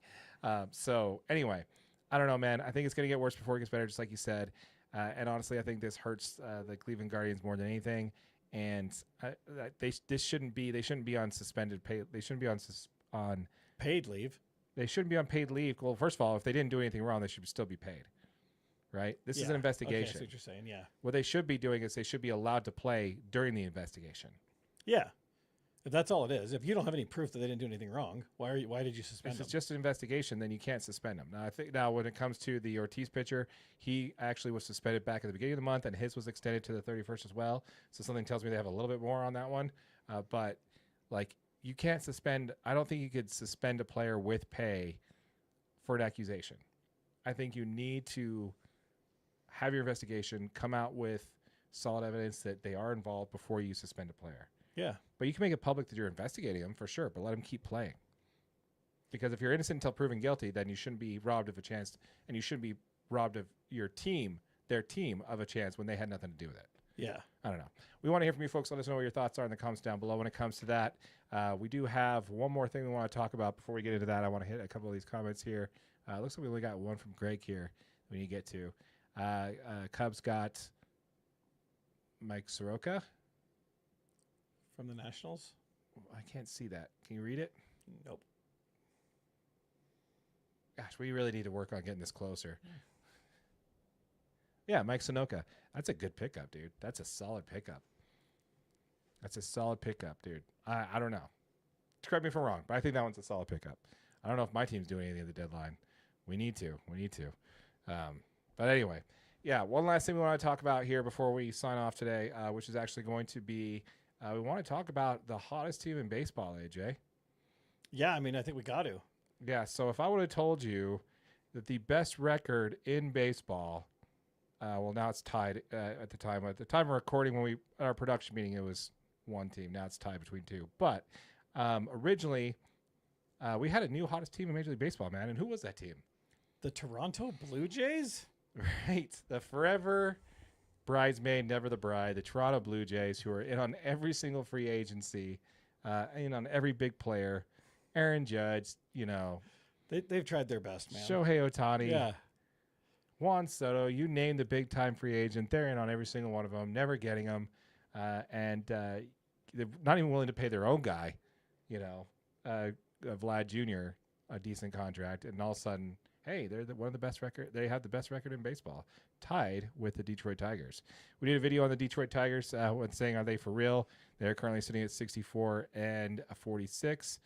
So anyway, I don't know, man. I think it's going to get worse before it gets better, just like you said. And honestly, I think this hurts the Cleveland Guardians more than anything. And they shouldn't be on suspended pay. They shouldn't be on paid leave. They shouldn't be on paid leave. Well, first of all, if they didn't do anything wrong, they should still be paid. Right? This is an investigation. Okay, that's what you're saying. Yeah. What they should be doing is they should be allowed to play during the investigation. Yeah. If that's all it is, if you don't have any proof that they didn't do anything wrong, why did you suspend them? If it's just an investigation, then you can't suspend them. Now, I think when it comes to the Ortiz pitcher, he actually was suspended back at the beginning of the month, and his was extended to the 31st as well. So something tells me they have a little bit more on that one. But like, you can't suspend. I don't think you could suspend a player with pay for an accusation. I think you need to have your investigation, come out with solid evidence that they are involved before you suspend a player. Yeah. But you can make it public that you're investigating them for sure, but let them keep playing. Because if you're innocent until proven guilty, then you shouldn't be robbed of a chance, and you shouldn't be robbed of their team of a chance when they had nothing to do with it. Yeah. I don't know. We want to hear from you folks. Let us know what your thoughts are in the comments down below when it comes to that. We do have one more thing we want to talk about before we get into that. I want to hit a couple of these comments here. Looks like we only got one from Greg here we need to get to. Cubs got Mike Soroka. From the Nationals? I can't see that. Can you read it? Nope. Gosh, we really need to work on getting this closer. Yeah, Mike Soroka. That's a good pickup, dude. That's a solid pickup. Dude. I don't know. Correct me if I'm wrong, but I think that one's a solid pickup. I don't know if my team's doing anything at the deadline. We need to. But anyway, yeah, one last thing we want to talk about here before we sign off today, which is actually going to be we want to talk about the hottest team in baseball, AJ. Yeah, I mean, I think we got to. Yeah, so if I would have told you that the best record in baseball, well, now it's tied at the time. At the time of recording, at our production meeting, it was one team. Now it's tied between two. But originally, we had a new hottest team in Major League Baseball, man. And who was that team? The Toronto Blue Jays? Right. The forever bridesmaid, never the bride, the Toronto Blue Jays, who are in on every single free agency, in on every big player. Aaron Judge, they've tried their best, man. Shohei Ohtani, yeah, Juan Soto, you name the big time free agent, they're in on every single one of them, never getting them, and they're not even willing to pay their own guy, Vlad Jr. a decent contract, and all of a sudden, hey, they're one of the best record. They have the best record in baseball, tied with the Detroit Tigers. We did a video on the Detroit Tigers when saying, are they for real? They're currently sitting at 64-46.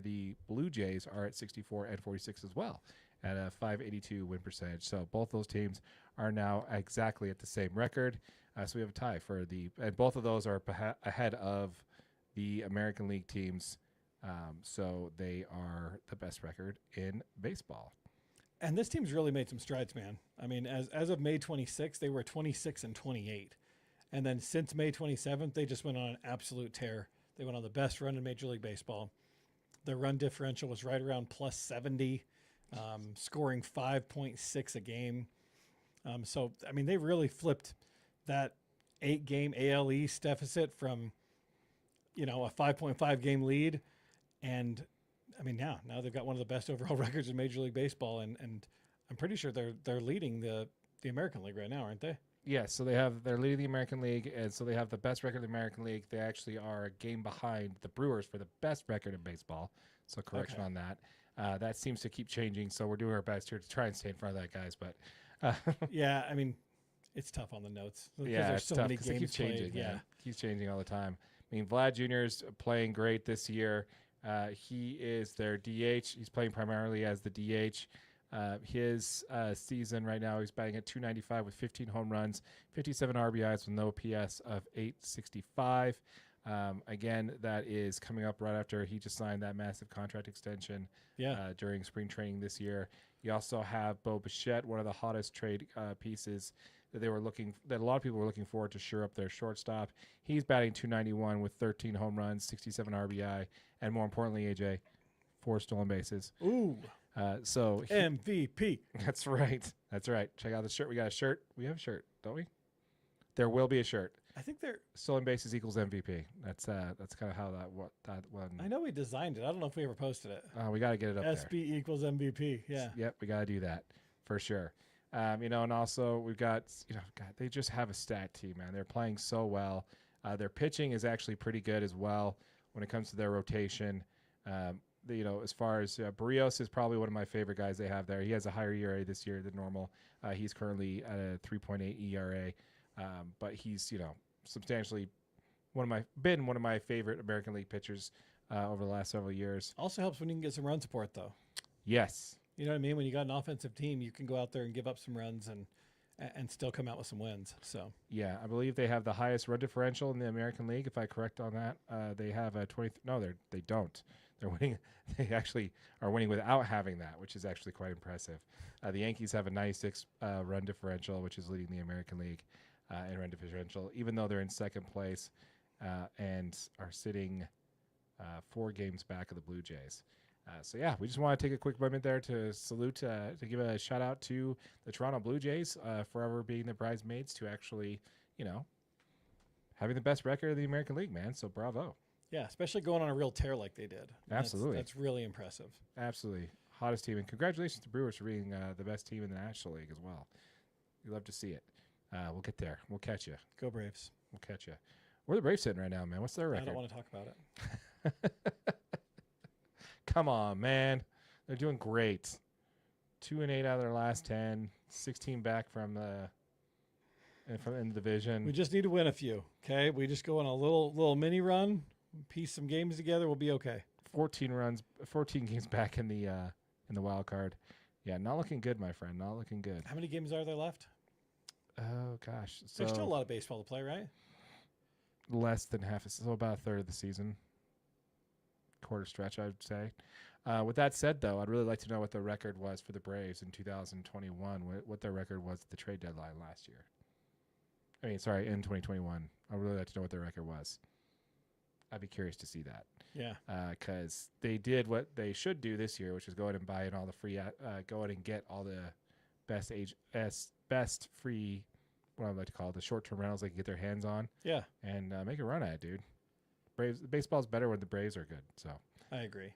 The Blue Jays are at 64-46 as well at a .582 win percentage. So both those teams are now exactly at the same record. So we have a tie and both of those are ahead of the American League teams. So they are the best record in baseball. And this team's really made some strides, man. I mean, as of May 26th, they were 26-28. And then since May 27th, they just went on an absolute tear. They went on the best run in Major League Baseball. Their run differential was right around plus 70, scoring 5.6 a game. So, I mean, they really flipped that 8-game AL East deficit from, a 5.5 game lead. And I mean, now they've got one of the best overall records in Major League Baseball, and I'm pretty sure they're leading the American League right now, aren't they? Yeah, so they're leading the American League, and so they have the best record in the American League. They actually are a game behind the Brewers for the best record in baseball. So correction on that. That seems to keep changing, so we're doing our best here to try and stay in front of that, guys. But yeah, I mean, it's tough on the notes. Yeah, there's so many games it keeps changing. Yeah, it keeps changing all the time. I mean, Vlad Jr. is playing great this year. He is their DH. He's playing primarily as the DH. His season right now, he's batting at 295 with 15 home runs, 57 RBIs with no PS of 865. Again, that is coming up right after he just signed that massive contract extension during spring training this year. You also have Bo Bichette, one of the hottest trade pieces that that a lot of people were looking forward to shore up their shortstop. He's batting 291 with 13 home runs, 67 RBI, and more importantly, AJ, 4 stolen bases. Ooh. So MVP. That's right. That's right. Check out the shirt. We got a shirt. We have a shirt, don't we? There will be a shirt. I think they're stolen bases equals MVP. That's kind of how that one. I know we designed it. I don't know if we ever posted it. We got to get it up SB there. equals MVP. Yeah. Yep. We got to do that for sure. And also we've got, God, they just have a stat team, man. They're playing so well. Their pitching is actually pretty good as well when it comes to their rotation. As far as Barrios is probably one of my favorite guys they have there. He has a higher ERA this year than normal. He's currently at a 3.8 ERA, but he's substantially one of my favorite American League pitchers over the last several years. Also helps when you can get some run support, though. Yes. You know what I mean? When you got an offensive team, you can go out there and give up some runs and still come out with some wins. So yeah, I believe they have the highest run differential in the American League. If I correct on that, they have a 20. No, they don't. They're winning. They actually are winning without having that, which is actually quite impressive. The Yankees have a 96 run differential, which is leading the American League in run differential, even though they're in second place and are sitting 4 games back of the Blue Jays. So yeah, we just want to take a quick moment there to salute, to give a shout out to the Toronto Blue Jays, forever being the bridesmaids to actually, having the best record of the American League, man. So bravo. Yeah, especially going on a real tear like they did. Absolutely. That's really impressive. Absolutely. Hottest team. And congratulations to Brewers for being the best team in the National League as well. We love to see it. We'll get there. We'll catch you. Go Braves. We'll catch you. Where are the Braves sitting right now, man? What's their record? I don't want to talk about it. Come on, man. They're doing great. 2-8 out of their last 10. 16 back from in the division. We just need to win a few, okay? We just go on a little mini run, piece some games together, we'll be okay. 14 games back in the wild card. Yeah, not looking good, my friend. Not looking good. How many games are there left? Oh gosh, There's still a lot of baseball to play, right? Less than half. So about a third of the season. Quarter stretch, I would say. With that said, though, I'd really like to know what the record was for the Braves in 2021. What their record was at the trade deadline last year. In 2021. I'd really like to know what their record was. I'd be curious to see that. Yeah. Because they did what they should do this year, which is go ahead and buy in all the free, go ahead and get all the best free, what I like to call it, the short-term rentals they can get their hands on. Yeah. And make a run at it, dude. Baseball's better when the Braves are good. So I agree.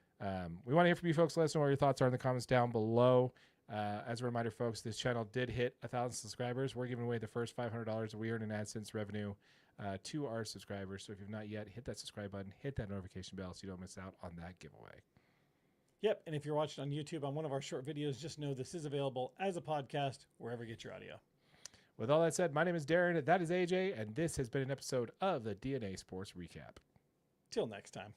We want to hear from you folks. Let us know what your thoughts are in the comments down below. As a reminder, folks, this channel did hit 1,000 subscribers. We're giving away the first $500 that we earn in AdSense revenue to our subscribers. So if you've not yet, hit that subscribe button, hit that notification bell so you don't miss out on that giveaway. Yep, and if you're watching on YouTube on one of our short videos, just know this is available as a podcast wherever you get your audio. With all that said, my name is Darren, that is AJ, and this has been an episode of the DNA Sports Recap. Till next time.